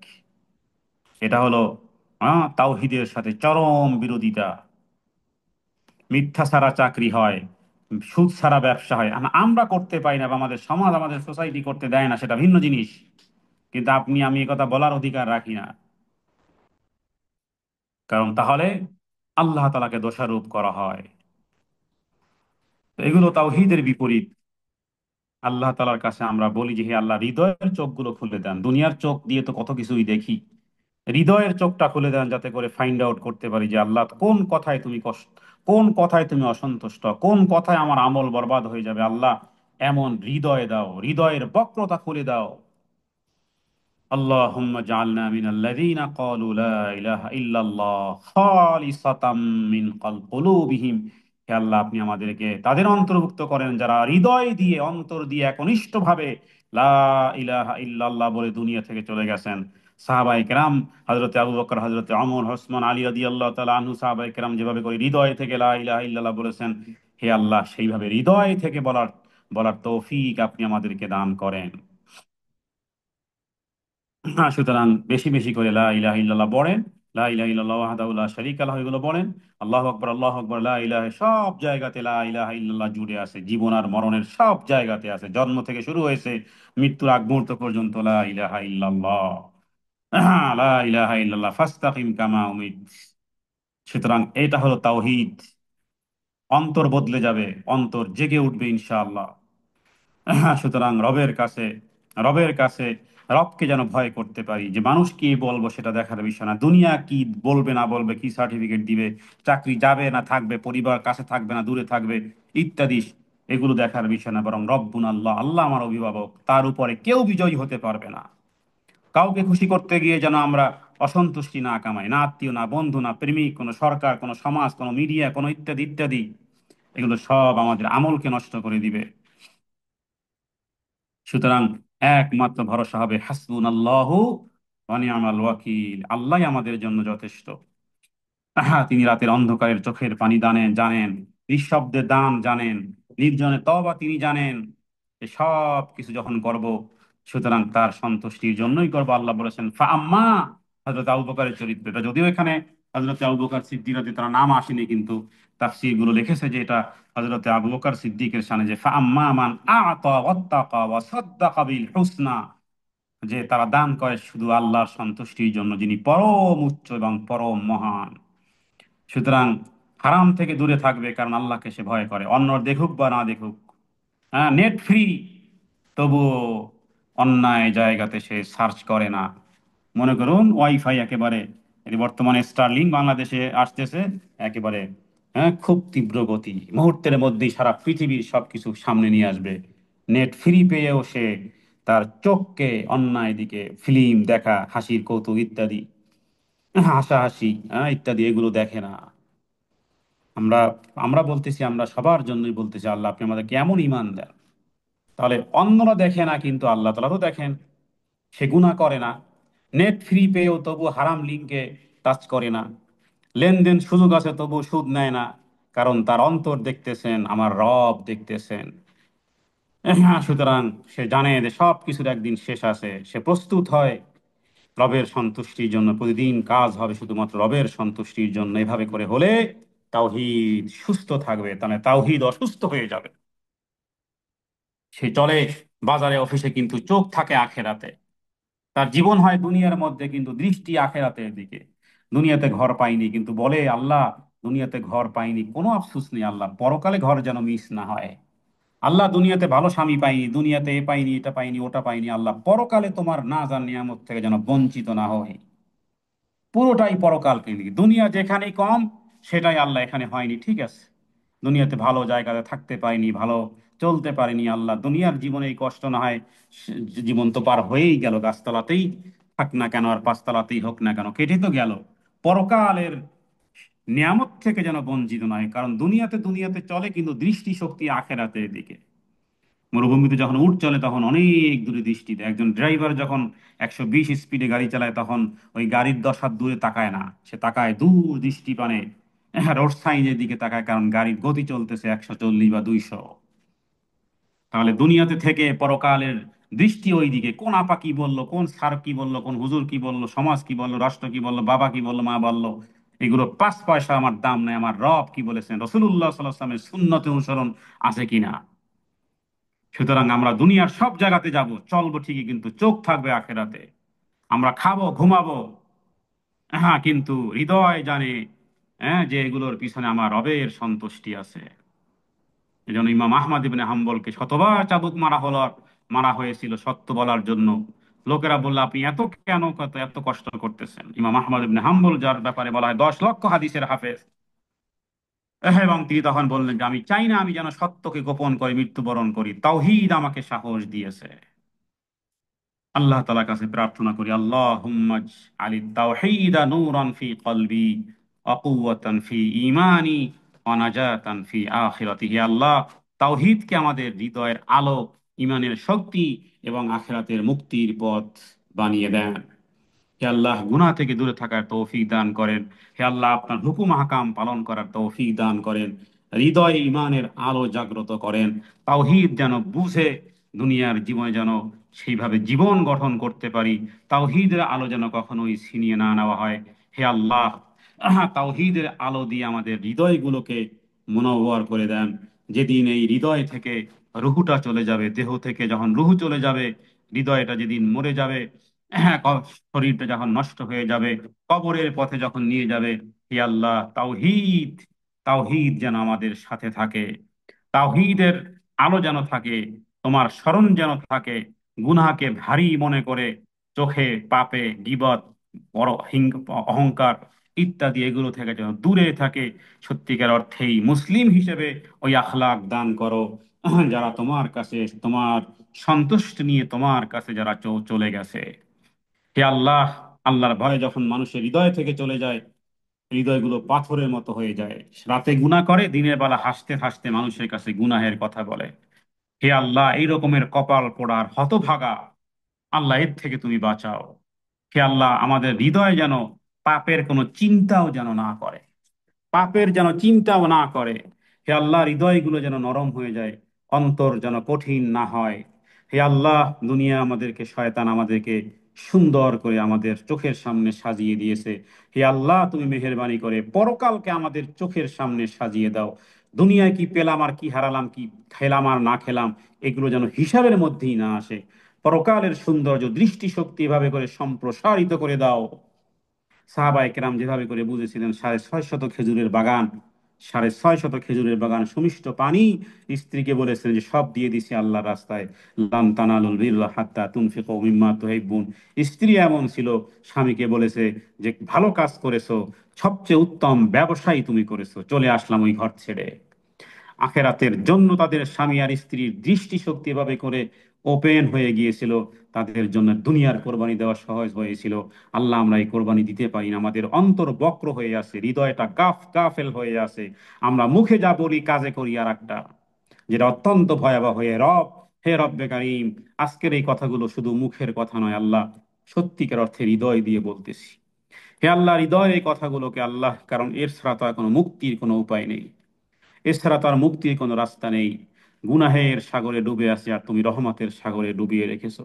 এটা হলো তাওহীদের সাথে চরম বিরোধিতা। মিথ্যা ছাড়া চাকরি হয়, সুদ ছাড়া ব্যবসা হয়, আমরা করতে পারি না বা আমাদের সমাজ আমাদের সোসাইটি করতে দেয় না, সেটা ভিন্ন জিনিস। কিন্তু আপনি আমি এই কথা বলার অধিকার রাখি না, কারণ তাহলে আল্লাহ তাআলাকে দোষারোপ করা হয়। তো এগুলো তাওহীদের বিপরীত। আল্লাহ তাআলার কাছে আমরা বলি যে হে আল্লাহ, হৃদয়ের চোখগুলো খুলে দেন। দুনিয়ার চোখ দিয়ে তো কত কিছুই দেখি, হৃদয়ের চোখটা খুলে দেন যাতে করে ফাইন্ড আউট করতে পারি যে আল্লাহ কোন কথায় তুমি কষ্ট, কোন কথায় তুমি অসন্তুষ্ট, কোন কথায় আমার আমল বরবাদ হয়ে যাবে। আল্লাহ এমন হৃদয় দাও, হৃদয়ের বক্রতা খুলে দাও। আল্লাহুম্মা জাআলনা মিনাল্লাযীনা ক্বালু লা ইলাহা ইল্লাল্লাহ খালিসাতাম মিন কুলুবিহিম। হে আল্লাহ, আপনি আমাদেরকে তাদের অন্তর্ভুক্ত করেন যারা হৃদয় দিয়ে, অন্তর দিয়ে একনিষ্ঠভাবে লা ইলাহা ইল্লাল্লাহ বলে দুনিয়া থেকে চলে গেছেন। সাহাবায়ে কেরাম, হযরতে আবু বকর, হযরতে ওমর, ওসমান, আলী রাদিয়াল্লাহু তাআলা আনহু, সাহাবায়ে কেরাম যেভাবে করে হৃদয় থেকে লা ইলাহা ইল্লাল্লাহ বলেছেন, হে আল্লাহ সেইভাবে হৃদয় থেকে বলার বলার তৌফিক আপনি আমাদেরকে দান করেন। সুতরাং বেশি বেশি করে লা ইলাহা ইল্লাল্লাহ পড়েন। লা ইলাহা ইল্লাল্লাহ ওয়াহদাহু লা শারীকা লাহু, এগুলো বলেন। আল্লাহু আকবার, আল্লাহু আকবার, লা ইলাহা, সব জায়গাতে লা ইলাহা ইল্লাল্লাহ জুড়ে আছে, জীবন আর মরণের সব জায়গাতে আছে, জন্ম থেকে শুরু হয়েছে মৃত্যুর আগ মুহূর্ত পর্যন্ত লা ইলাহা ইল্লাল্লাহ। লা ইলাহা ইল্লাল্লাহ ফাস্তাকিম কামা উমির। সুতরাং এটা হলো তাওহীদ। অন্তর বদলে যাবে, অন্তর জেগে উঠবে ইনশাআল্লাহ। সুতরাং রবের কাছে রবকে যেন ভয় করতে পারি, যে মানুষ কি বলবো সেটা দেখার বিষয় না, দুনিয়া কি বলবে না বলবে, কি সার্টিফিকেট দিবে, চাকরি যাবে না থাকবে, পরিবার কাছে থাকবে না দূরে থাকবে ইত্যাদি, এগুলো দেখার বিষয় না। বরং রব্বুন আল্লাহ, আল্লাহ আমার অভিভাবক, তার উপরে কেউ বিজয়ী হতে পারবে না। কাউকে খুশি করতে গিয়ে যেন আমরা অসন্তুষ্টি না কামাই, না আত্মীয়, না বন্ধু, না প্রেমিক, কোনো সরকার, কোনো সমাজ, কোনো মিডিয়া, কোনো ইত্যাদি ইত্যাদি, এগুলো সব আমাদের আমলকে নষ্ট করে দিবে। সুতরাং একমাত্র ভরসা হবে হাসবুনাল্লাহু ওয়া নি'মাল ওয়াকিল, আল্লাহই আমাদের জন্য যথেষ্ট। তিনি রাতের অন্ধকারের চোখের পানি দানেন জানেন, নিঃশব্দের দান জানেন, নির্জনে তওবা তিনি জানেন। এই সব কিছু যখন করব, সুতরাং তার সন্তুষ্টির জন্যই করব। আল্লাহ বলেছেন ফা আম্মা, হযরত আবু বকরের চরিত্র এটা, যদিও এখানে হযরত আবু বকর সিদ্দিক রাদিয়াল্লাহু তাআলা নাম আসেনি, কিন্তু তাফসীর গুলো লিখেছে যে এটা হযরত আবু বকর সিদ্দিকের শানে, যে ফা আম্মা মান আ'তা ওয়াত্তাকা ওয়া সাদ্দাকা বিল হুসনা, যে তারা দান করে শুধু আল্লাহর সন্তুষ্টির জন্য, যিনি পরম উচ্চ এবং পরম মহান। সুতরাং হারাম থেকে দূরে থাকবে, কারণ আল্লাহকে সে ভয় করে। অন্য দেখুক বা না দেখুক, হ্যাঁ, নেট ফ্রি, তবুও অন্যায় জায়গাতে সে সার্চ করে না। মনে করুন ওয়াইফাই একেবারে, এই যে বর্তমানে স্টারলিং বাংলাদেশে আসতেছে, একেবারে খুব তীব্র গতি, মুহূর্তের মধ্যেই সারা পৃথিবীর সবকিছু সামনে নিয়ে আসবে। নেট ফ্রি পেয়েও সে তার চোখকে অন্যায় দিকে, ফিল্ম দেখা, হাসির কৌতুক ইত্যাদি, হাসাহাসি ইত্যাদি, এগুলো দেখে না। আমরা আমরা বলতেছি, আমরা সবার জন্যই বলতেছি, আল্লাহ আপনি আমাদেরকে এমন ঈমান দেন। তাহলে অন্যরা দেখে না কিন্তু আল্লাহ তাআলা তো দেখেন। সে গুনাহ করে না, নেট ফ্রি পেয়েও তবু হারাম লিঙ্কে টাচ করে না, লেনদেন সুযোগ আছে তবু সুদ নেয় না, কারণ তার অন্তর দেখতেছেন, আমার রব দেখতেছেন। সুতরাং সে জানে যে সব কিছুর একদিন শেষ আছে, সে প্রস্তুত হয় রবের সন্তুষ্টির জন্য, প্রতিদিন কাজ হবে শুধুমাত্র রবের সন্তুষ্টির জন্য। এভাবে করে হলে তাওহীদ সুস্থ থাকবে, তাহলে তাওহীদ অসুস্থ হয়ে যাবে। সে চলে বাজারে অফিসে কিন্তু চোখ থাকে আখেরাতে, তার জীবন হয় দুনিয়ার মধ্যে কিন্তু দৃষ্টি আখেরাতের দিকে। দুনিয়াতে ঘর পাইনি কিন্তু বলে আল্লাহ, দুনিয়াতে ঘর পাইনি কোনো আফসোস নেই আল্লাহ, পরকালে ঘর যেন মিস না হয়। আল্লাহ, দুনিয়াতে ভালো স্বামী পাইনি, দুনিয়াতে এ পাইনি, এটা পাইনি, ওটা পাইনি, আল্লাহ পরকালে তোমার নাজার নিয়ামত থেকে যেন বঞ্চিত না হয়। পুরোটাই পরকাল কেন্দ্রিক, দুনিয়া যেখানেই কম সেটাই আল্লাহ এখানে হয়নি, ঠিক আছে। দুনিয়াতে ভালো জায়গাতে থাকতে পারিনি, ভালো চলতে পারিনি আল্লাহ, দুনিয়ার জীবনে এই কষ্ট না হয়। জীবন তো পার হয়েই গেল, গাছতলাতেই থাক না কেন আর পাঁচতলাতেই হোক না কেন, কেটে তো গেল। পরকালের নিয়ামত থেকে যেন বঞ্চিত নয়, কারণ দুনিয়াতে দুনিয়াতে চলে কিন্তু দৃষ্টি শক্তি আখেরাতের দিকে। মরুভূমিতে যখন উট চলে তখন অনেক দূরে দৃষ্টি দেয়। একজন ড্রাইভার যখন 120 স্পিডে গাড়ি চালায় তখন ওই গাড়ির 10 হাত দূরে তাকায় না, সে তাকায় দূর দৃষ্টি পানে রোড সাইনের দিকে তাকায়, কারণ গাড়ির গতি চলতেছে 140 বা 200। তাহলে দুনিয়াতে থেকে পরকালের দৃষ্টি ওই দিকে, কোন আপা কি বললো, কোন স্যার কি বললো, কোন হুজুর কি বললো, সমাজ কি বললো, রাষ্ট্র কি বললো, বাবা কি বললো, মা বললো, এগুলো 5 পয়সা আমার দাম নেই। আমার রব কি বলেছেন, রসুল্লাহ সাল্লাহ সাল্লামের সুন্নতে অনুসরণ আছে কিনা। সুতরাং আমরা দুনিয়ার সব জায়গাতে যাব, চলবো ঠিকই, কিন্তু চোখ থাকবে আখেরাতে। আমরা খাবো ঘুমাবো, হ্যাঁ, কিন্তু হৃদয় জানে, হ্যাঁ, যে এগুলোর পিছনে আমার রবের সন্তুষ্টি আছে। এই জন্য ইমাম আহমদ ইবনে হাম্বলকে শতবার চাবুক মারা হয়েছিল সত্য বলার জন্য। লোকেরা বললো আপনি এত কেন এত কষ্ট করতেছেন। ইমাম আহমদ ইবনে হাম্বল, যার ব্যাপারে বলা হয় 10 লক্ষ হাদিসের হাফেজ, এবং তিনি তখন বললেন যে আমি চাই না আমি যেন সত্যকে গোপন করে মৃত্যুবরণ করি, তাওহীদ আমাকে সাহস দিয়েছে। আল্লাহ তাআলার কাছে প্রার্থনা করি, আল্লাহুম্মা আলি তাওহীদা নূরান ফি কলবি ওয়া কুওয়াতান ফি ঈমানি ওয়া নাজাতান ফি আখিরাতি। হে আল্লাহ, তাওহীদকে আমাদের হৃদয়ের আলো, ঈমানের শক্তি এবং আখিরাতের মুক্তির পথ বানিয়ে দেন। হে আল্লাহ, গুনাহ থেকে দূরে থাকার তৌফিক দান করেন। হে আল্লাহ, আপনার হুকুম হাকাম পালন করার তৌফিক দান করেন। হৃদয়ে ইমানের আলো জাগ্রত করেন। তাওহীদ যেন বুঝে দুনিয়ার জীবনে যেন সেইভাবে জীবন গঠন করতে পারি। তাওহীদের আলো যেন কখনোই ছিনিয়ে না নেওয়া হয়। হে আল্লাহ, তাওহীদের আলো দিয়ে আমাদের হৃদয়গুলোকে মুনওয়ার করে দেন। যেদিন এই হৃদয় থেকে রুহুটা চলে যাবে, দেহ থেকে যখন রুহু চলে যাবে, হৃদয়টা যেদিন মরে যাবে, হ্যাঁ, শরীরটা যখন নষ্ট হয়ে যাবে, কবরের পথে যখন নিয়ে যাবে, হে আল্লাহ, তাওহীদ, তাওহীদ যেন আমাদের সাথে থাকে। তাওহীদের আলো যেন থাকে, তোমার স্মরণ যেন থাকে। গুনাহকে ভারী মনে করে চোখে পাপে গীবত, বড় অহংকার ইত্যাদি এগুলো থেকে যেন দূরে থাকে। সত্যিকার অর্থেই মুসলিম হিসেবে ওই আখলাক দান করো, যারা তোমার কাছে তোমার সন্তুষ্টি নিয়ে তোমার কাছে যারা চলে গেছে। হে আল্লাহ, আল্লাহর ভয় যখন মানুষের হৃদয় থেকে চলে যায়, হৃদয়গুলো পাথরের মতো হয়ে যায়। রাতে গুনাহ করে, দিনের বেলা হাসতে হাসতে মানুষের কাছে গুনাহের কথা বলে। হে আল্লাহ, এই রকমের কপাল পোড়ার হতভাগা, আল্লাহ এর থেকে তুমি বাঁচাও। হে আল্লাহ, আমাদের হৃদয় যেন পাপের কোনো চিন্তাও যেন না করে, পাপের যেন চিন্তাও না করে। হে আল্লাহ, হৃদয়গুলো যেন নরম হয়ে যায়, অন্তর যেন কঠিন না হয়। হে আল্লাহ, দুনিয়া আমাদেরকে, শয়তান আমাদেরকে সুন্দর করে আমাদের চোখের সামনে সাজিয়ে দিয়েছে। হে আল্লাহ, তুমি মেহেরবানি করে পরকালকে আমাদের চোখের সামনে সাজিয়ে দাও। দুনিয়ায় কি পেলাম আর কি হারালাম, কি খেলাম আর না খেলাম, এগুলো যেন হিসাবের মধ্যেই না আসে। পরকালের সৌন্দর্য দৃষ্টিশক্তি এভাবে করে সম্প্রসারিত করে দাও। সাহাবায়ে কেরাম যেভাবে করে বুঝেছিলেন, 650 খেজুরের বাগান, 650 খেজুরের বাগান, সুমিষ্ট পানি, স্ত্রীকে বলেছিলেন যে সব দিয়ে দিছি আল্লাহর রাস্তায়, লান তানালুল বিররা হাত্তা তুনফিকু মিম্মা তুহিব্বুন। স্ত্রী এমন ছিল, স্বামীকে বলেছে যে ভালো কাজ করেছো, সবচেয়ে উত্তম ব্যবসায়ী তুমি করেছো, চলে আসলাম ওই ঘর ছেড়ে। আখেরাতের জন্য তাদের স্বামী আর স্ত্রীর দৃষ্টিশক্তি এভাবে করে ওপেন হয়ে গিয়েছিল, তাদের জন্য দুনিয়ার কোরবানি দেওয়া সহজ হয়েছিল। আল্লাহ, আমরা এই কোরবানি দিতে পারি না, আমাদের অন্তর বক্র হয়ে আছে, হৃদয়টা গাফেল হয়ে আছে। আমরা মুখে যা বলি কাজে করি আর একটা, যেটা অত্যন্ত ভয়াবহ। হয়ে রব, হে রব্বে কারিম, আজকের এই কথাগুলো শুধু মুখের কথা নয় আল্লাহ, সত্যিকার অর্থে হৃদয় দিয়ে বলতেছি। হে আল্লাহ, হৃদয়ের এই কথাগুলোকে আল্লাহ, কারণ এর ছাড়া তো আর কোনো মুক্তির কোনো উপায় নেই, এছাড়া তার মুক্তির কোনো রাস্তা নেই। গুনাহের সাগরে ডুবে আছে আর তুমি রহমতের সাগরে ডুবিয়ে রেখেছো।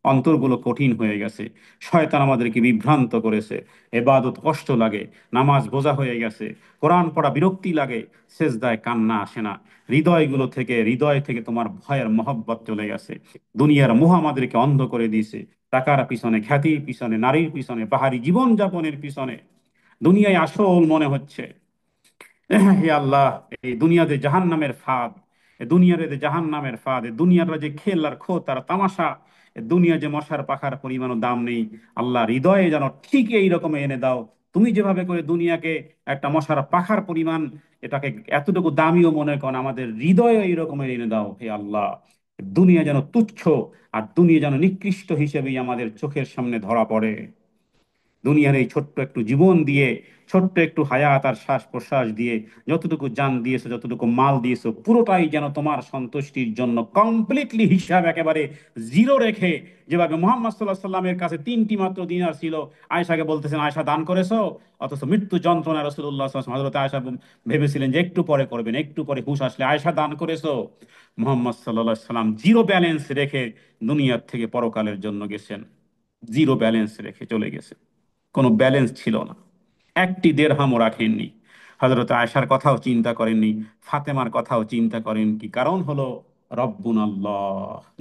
অন্তরগুলো কঠিন হয়ে গেছে, শয়তান আমাদেরকে বিভ্রান্ত করেছে, এবাদত কষ্ট লাগে, নামাজ বোঝা হয়ে গেছে, কোরআন পড়া বিরক্তি লাগে, সেজদায় কান্না আসে না, হৃদয় থেকে তোমার ভয়ের মহব্বত চলে গেছে। দুনিয়ার মোহ আমাদেরকে অন্ধ করে দিয়েছে, টাকার পিছনে, খ্যাতির পিছনে, নারীর পিছনে, বাহারি জীবন যাপনের পিছনে দুনিয়ায় আসল মনে হচ্ছে। হে আল্লাহ, এই দুনিয়াতে জাহান্নামের ফাঁদ, এ দুনিয়ার যে জাহান্নামের ফাঁদ, এ দুনিয়ার যে খেল আর খোদ আর তামাশা, এ দুনিয়া যে মশার পাখার পরিমাণও দাম নেই। আল্লাহ, হৃদয়ে যেন ঠিক এই রকম এনে দাও। তুমি যেভাবে করে দুনিয়াকে একটা মশার পাখার পরিমাণ, এটাকে এতটুকু দামিও মনে করেন, আমাদের হৃদয়ে এই রকমের এনে দাও হে আল্লাহ। দুনিয়া যেন তুচ্ছ আর দুনিয়া যেন নিকৃষ্ট হিসেবেই আমাদের চোখের সামনে ধরা পড়ে। দুনিয়ার এই ছোট্ট একটু জীবন দিয়ে, ছোট্ট একটু হায়াত আর শ্বাস প্রশ্বাস দিয়ে, যতটুকু জান দিয়েছো, যতটুকু মাল দিয়েছো, পুরোটাই যেন তোমার সন্তুষ্টির জন্য কমপ্লিটলি হিসাব একেবারে জিরো রেখে, যেভাবে মোহাম্মদ সাল্লাহ সাল্লামের কাছে তিনটি মাত্র দিনার ছিল, আয়েশাকে বলতেছেন আয়েশা দান করেছো, অথচ মৃত্যু যন্ত্রণা রাসূলুল্লাহ সাল্লাল্লাহু আলাইহি ওয়াসাল্লাম, হযরত আয়েশা ভেবেছিলেন যে একটু পরে করবেন, একটু পরে হুঁশ আসলে, আয়েশা দান করেছো। মোহাম্মদ সাল্লাল্লাহু আলাইহি সাল্লাম জিরো ব্যালেন্স রেখে দুনিয়ার থেকে পরকালের জন্য গেছেন, জিরো ব্যালেন্স রেখে চলে গেছে, কোনো ব্যালেন্স ছিল না, একটি দেড়হামও রাখেননি। হযরত আয়েশার কথাও চিন্তা করেননি, ফাতেমার কথাও চিন্তা করেন কি, কারণ হলো রব্বুন আল্লাহ।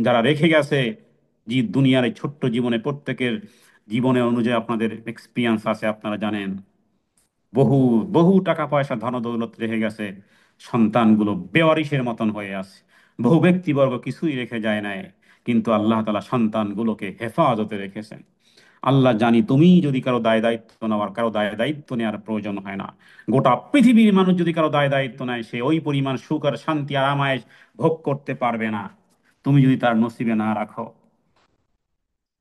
যারা রেখে গেছে, যে দুনিয়ার এই ছোট্ট জীবনে, প্রত্যেকের জীবনে অনুযায়ী আপনাদের এক্সপিরিয়েন্স আছে, আপনারা জানেন, বহু বহু টাকা পয়সা ধন দৌলত রেখে গেছে, সন্তানগুলো বেওয়ারিশের মতন হয়ে আছে, বহু ব্যক্তিবর্গ কিছুই রেখে যায় নাই, কিন্তু আল্লাহ তাআলা সন্তানগুলোকে হেফাজতে রেখেছেন। আল্লাহ, জানি তুমি যদি কারো দায় দায়িত্ব নেওয়ার, কারো দায় দায়িত্ব নেওয়ার প্রয়োজন হয় না। গোটা পৃথিবীর মানুষ যদি কারো দায় দায়িত্ব নেয়, সে ওই পরিমাণ সুখ আর শান্তি আর আরামায়েশ ভোগ করতে পারবে না, তুমি যদি তার নসিবে না রাখো।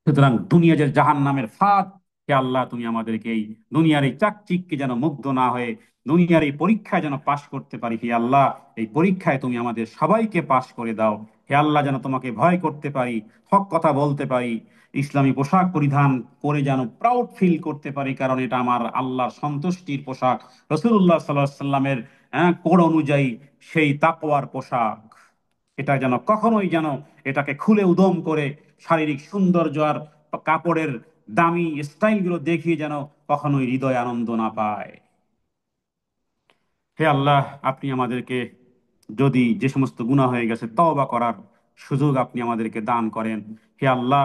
সুতরাং দুনিয়া যে জাহান নামের ফাঁদ, হে আল্লাহ, তুমি আমাদেরকে এই দুনিয়ার এই চাকচিক্যে যেন মুগ্ধ না হয়ে দুনিয়ার এই পরীক্ষায় যেন পাশ করতে পারি। হে আল্লাহ, এই পরীক্ষায় তুমি আমাদের সবাইকে পাশ করে দাও। হে আল্লাহ, যেন তোমাকে ভয় করতে পারি, হক কথা বলতে পারি, ইসলামী পোশাক পরিধান করে যেন প্রাউড ফিল করতে পারি, কারণ এটা আমার আল্লাহর সন্তুষ্টির পোশাক, রসুল্লাহ সাল্লাহ সাল্লামের কোড অনুযায়ী সেই তাকওয়ার পোশাক। এটা যেন কখনোই যেন এটাকে খুলে উদম করে শারীরিক সৌন্দর্য আর কাপড়ের দামি স্টাইল গুলো দেখিয়ে যেন কখনোই হৃদয় আনন্দ না পায়। হে আল্লাহ, আপনি আমাদেরকে, যদি যে সমস্ত গুনাহ হয়ে গেছে, তওবা করার সুযোগ আপনি আমাদেরকে দান করেন। হে আল্লাহ,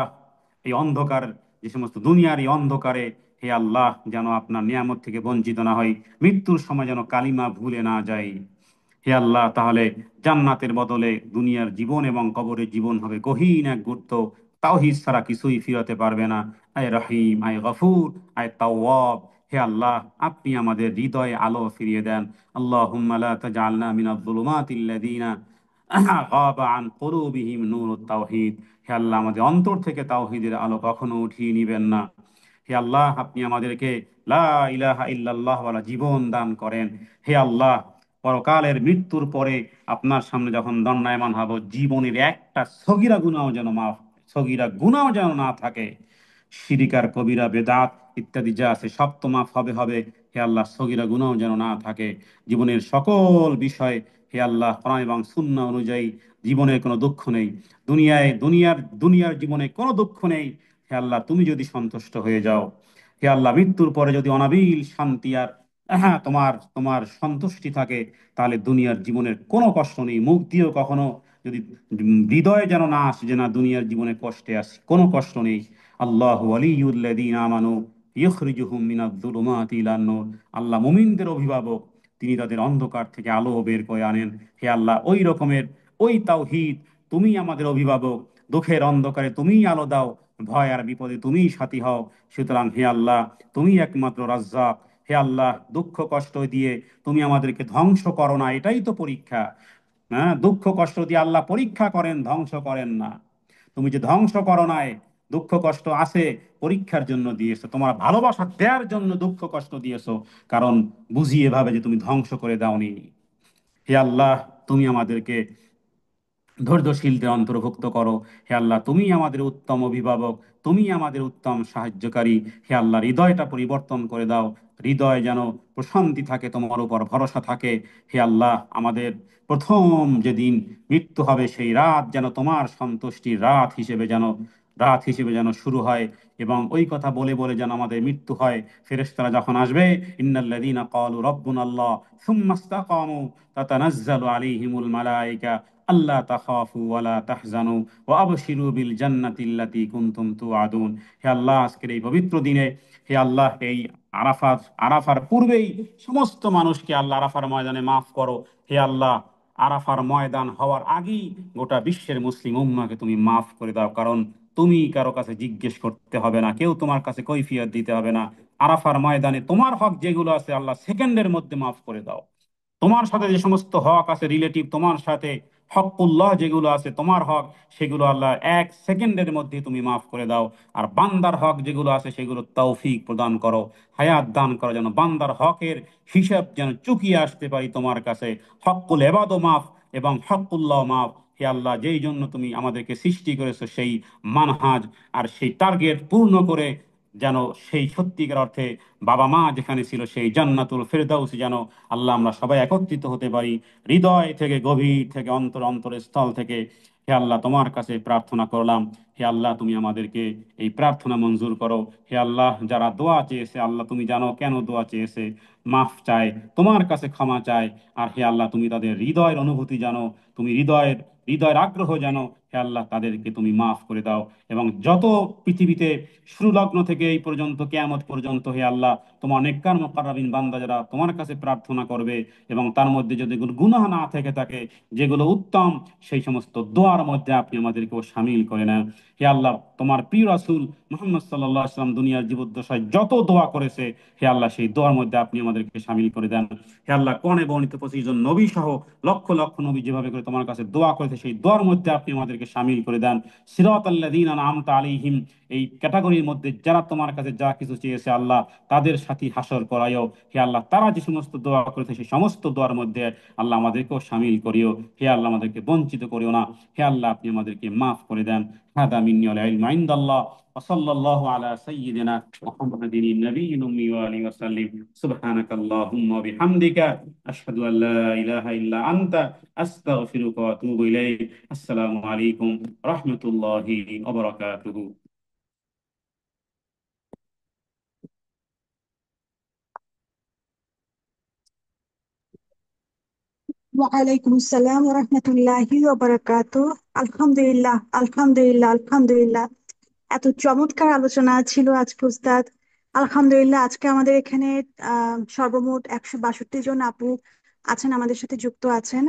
এই অন্ধকার, যে সমস্ত দুনিয়ার এই অন্ধকারে, হে আল্লাহ, যেন আপনার নিয়ামত থেকে বঞ্চিত না হই, মৃত্যুর সময় যেন কালিমা ভুলে না যাই। হে আল্লাহ, তাহলে জান্নাতের বদলে দুনিয়ার জীবন এবং কবরের জীবন হবে গহীন এক গর্ত, তাওহীদ ছাড়া কিছুই ফিরাতে পারবে না। আয় রহিম, আয় গফুর, আয় তাওয়াব, হে আল্লাহ, আপনি আমাদের হৃদয়ে আলো ফিরিয়ে দেন। আল্লাহুম্মা লা তাজআলনা মিনাজ যুলুমাতিল্লাযীনা গাবা আন কুলুবিহিম নূরুত তাওহীদ। হে আল্লাহ, আমাদের অন্তর থেকে তাওহীদের আলো কখনো উঠিয়ে নিবেন না। হে আল্লাহ, আপনি আমাদেরকে লা ইলাহা ইল্লাল্লাহ ওয়ালা জীবন দান করেন। হে আল্লাহ, পরকালের মৃত্যুর পরে আপনার সামনে যখন দণ্ডায়মান হব, জীবনের একটা সগীরা গুনাহও যেন না থাকে। শিরিকার কবিরা বেদাত ইত্যাদি যা আছে সব তো মাফ হবে হবে। হে আল্লাহ, সগীরা গুনাহও যেন না থাকে। জীবনের সকল বিষয়, হে আল্লাহ, কোরআন এবং সুন্নাহ অনুযায়ী জীবনের কোনো দুঃখ নেই, দুনিয়ার জীবনে কোনো দুঃখ নেই। হে আল্লাহ, তুমি যদি সন্তুষ্ট হয়ে যাও, হে আল্লাহ, মৃত্যুর পরে যদি অনাবিল শান্তি আর হ্যাঁ তোমার তোমার সন্তুষ্টি থাকে, তাহলে দুনিয়ার জীবনের কোনো কষ্ট নেই। মুখ দিয়েও কখনো যদি হৃদয়ে যেন না আসে যে না, দুনিয়ার জীবনে কষ্টে আছি, কোনো কষ্ট নেই। আল্লাহু ওয়ালিয়্যুল্লাযীনা আমানু ইখরিজুহুম মিনাজ-যুলুমাতি ইলান-নূর। আল্লাহ মুমিনদের অভিভাবক, তিনি তাদের অন্ধকার থেকে আলো বের করে আনেন। হে আল্লাহ, ওই রকমের ওই তাওহীদ, তুমি আমাদের অভিভাবক, দুঃখের অন্ধকারে তুমিই আলো দাও, ভয় আর বিপদে তুমিই সাথী হও। সুতরাং হে আল্লাহ, তুমি একমাত্র রাজ্জাক। হে আল্লাহ, দুঃখ কষ্ট দিয়ে তুমি আমাদেরকে ধ্বংস করো না, এটাই তো পরীক্ষা। হ্যাঁ, দুঃখ কষ্ট দিয়ে আল্লাহ পরীক্ষা করেন, ধ্বংস করেন না। তুমি যে ধ্বংস করো নাই, দুঃখ কষ্ট আছে, পরীক্ষার জন্য দিয়েছো, তোমার ভালোবাসা দেওয়ার জন্য দুঃখ কষ্ট দিয়েছো, কারণ বুঝিয়ে ভাবে যে তুমি ধ্বংস করে দাওনি। হে আল্লাহ, তুমি আমাদেরকে ধৈর্যশীলদের অন্তর্ভুক্ত করো। হে আল্লাহ, তুমি আমাদের উত্তম অভিভাবক, তুমি আমাদের উত্তম সাহায্যকারী। হে আল্লাহ, হৃদয়টা পরিবর্তন করে দাও, হৃদয় যেন প্রশান্তি থাকে, তোমার উপর ভরসা থাকে। হে আল্লাহ, আমাদের প্রথম যেদিন মৃত্যু হবে, সেই রাত যেন তোমার সন্তুষ্টির রাত হিসেবে যেন রাত হিসেবে যেন শুরু হয়, এবং ওই কথা বলে বলে যেন আমাদের মৃত্যু হয়। ফেরেশতারা যখন আসবে, ইন্নাল্লাযীনা ক্বালু রাব্বুনাল্লাহ সুম্মা ইসতাকামু তাতানাজ্জালু আলাইহিমুল মালায়েকা আল্লা তাখাফু ওয়া লা তাহজানু ওয়া আবশিরু বিল জান্নাতিল্লাতী কুনতুম তুআদুন। হে আল্লাহ, আজকের এই পবিত্র দিনে, হে আল্লাহ, এই আরাফার আরাফার পূর্বেই সমস্ত মানুষকে আল্লাহ আরাফার ময়দানে মাফ করো। হে আল্লাহ, আরাফার ময়দান হওয়ার আগেই গোটা বিশ্বের মুসলিম উম্মাহকে তুমি মাফ করে দাও, কারণ তুমি কারো কাছে জিজ্ঞেস করতে হবে না, কেউ তোমার কাছে কৈফিয়ত দিতে হবে না। আরাফার ময়দানে তোমার হক যেগুলো আছে আল্লাহ সেকেন্ডের মধ্যে মাফ করে দাও। তোমার সাথে যে সমস্ত হক আছে রিলেটিভ, তোমার সাথে হকুল্লাহ যেগুলো আছে তোমার হক, সেগুলো আল্লাহ এক সেকেন্ডের মধ্যে তুমি মাফ করে দাও। আর বান্দার হক যেগুলো আছে সেগুলো তৌফিক প্রদান করো, হায়াত দান করো, যেন বান্দার হকের হিসাব যেন চুকিয়ে আসতে পারি তোমার কাছে। হকুল এবাদও মাফ এবং হকুল্লাহ মাফ। হে আল্লাহ, যেই জন্য তুমি আমাদেরকে সৃষ্টি করেছো সেই মানহাজ আর সেই টার্গেট পূর্ণ করে যেন সেই সত্যিকার অর্থে বাবা মা যেখানে ছিল সেই জান্নাতুল ফেরদাউস যেন আল্লাহ আমরা সবাই একত্রিত হতে পারি, হৃদয় থেকে, গভীর থেকে, অন্তরের স্থল থেকে। হে আল্লাহ, তোমার কাছে প্রার্থনা করলাম, হে আল্লাহ তুমি আমাদেরকে এই প্রার্থনা মঞ্জুর করো। হে আল্লাহ, যারা দোয়া চেয়েছে আল্লাহ তুমি জানো কেন দোয়া চেয়েছে, মাফ চায়, তোমার কাছে ক্ষমা চায়। আর হে আল্লাহ, তুমি তাদের হৃদয়ের অনুভূতি জানো, তুমি হৃদয়ের আগ্রহ জানো। হে আল্লাহ, তাদেরকে তুমি মাফ করে দাও। এবং যত পৃথিবীতে শুরু লগ্ন থেকে এই পর্যন্ত কিয়ামত পর্যন্ত, হে আল্লাহ, তোমার নেককার মুকাররাবিন বান্দা যারা তোমার কাছে প্রার্থনা করবে, এবং তার মধ্যে যদি কোনো গুনাহ না থেকে থাকে, যেগুলো উত্তম, সেই সমস্ত দোয়ার মধ্যে আপনি আমাদেরকেও শামিল করে নেন। হে আল্লাহ, তোমার প্রিয় রাসূল মুহাম্মদ সাল্লাল্লাহু আলাইহি ওয়াসাল্লাম দুনিয়ার জীবদ্দশায় যত দোয়া করেছে, হে আল্লাহ সেই দোয়ার মধ্যে আপনি আমাদেরকে শামিল করে দেন। হে আল্লাহ, কোরআনে বর্ণিত 25 জন নবী সহ লক্ষ লক্ষ নবী যেভাবে করে তোমার কাছে দোয়া করেছে, সেই দোয়ার মধ্যে আপনি আমাদেরকে শামিল করে দেন। সিরাতাল্লাযীনা আন'আমতা আলাইহিম, এই ক্যাটাগরির মধ্যে যারা তোমার কাছে যা কিছু চেয়েছে আল্লাহ, তাদের সাথে হাসর করাইও। হে আল্লাহ, তারা যে সমস্ত দোয়া করেছে সেই সমস্ত দোয়ার মধ্যে আল্লাহ আমাদেরকেও শামিল করিও। হে আল্লাহ, আমাদেরকে বঞ্চিত করিও না। হে আল্লাহ, আপনি আমাদেরকে মাফ করে দেন। হাদা মিন্নি ওয়াল ইলমু ইনদাল্লাহ ওয়া সাল্লাল্লাহু আলা সাইয়্যিদিনা মুহাম্মাদিন নবিয়্যিল উম্মি ওয়া আলিহি ওয়া সাল্লিম। সুবহানাকাল্লাহুম্মা ওয়া বিহামদিকা আশহাদু আল লা ইলাহা ইল্লা আনতা আস্তাগফিরুকা ওয়া আতুবু ইলাইক। আসসালামু আলাইকুম ওয়া রাহমাতুল্লাহি ওয়া বারাকাতুহু। ওয়ালাইকুম আসসালাম রহমতুল্লাহি ওবারাকাতু। আলহামদুলিল্লাহ, আলহামদুলিল্লাহ, আলহামদুলিল্লাহ। এত চমৎকার আলোচনা ছিল আজকে উস্তাদ। আলহামদুলিল্লাহ, আজকে আমাদের এখানে সর্বমোট 162 জন আপু আছেন, আমাদের সাথে যুক্ত আছেন।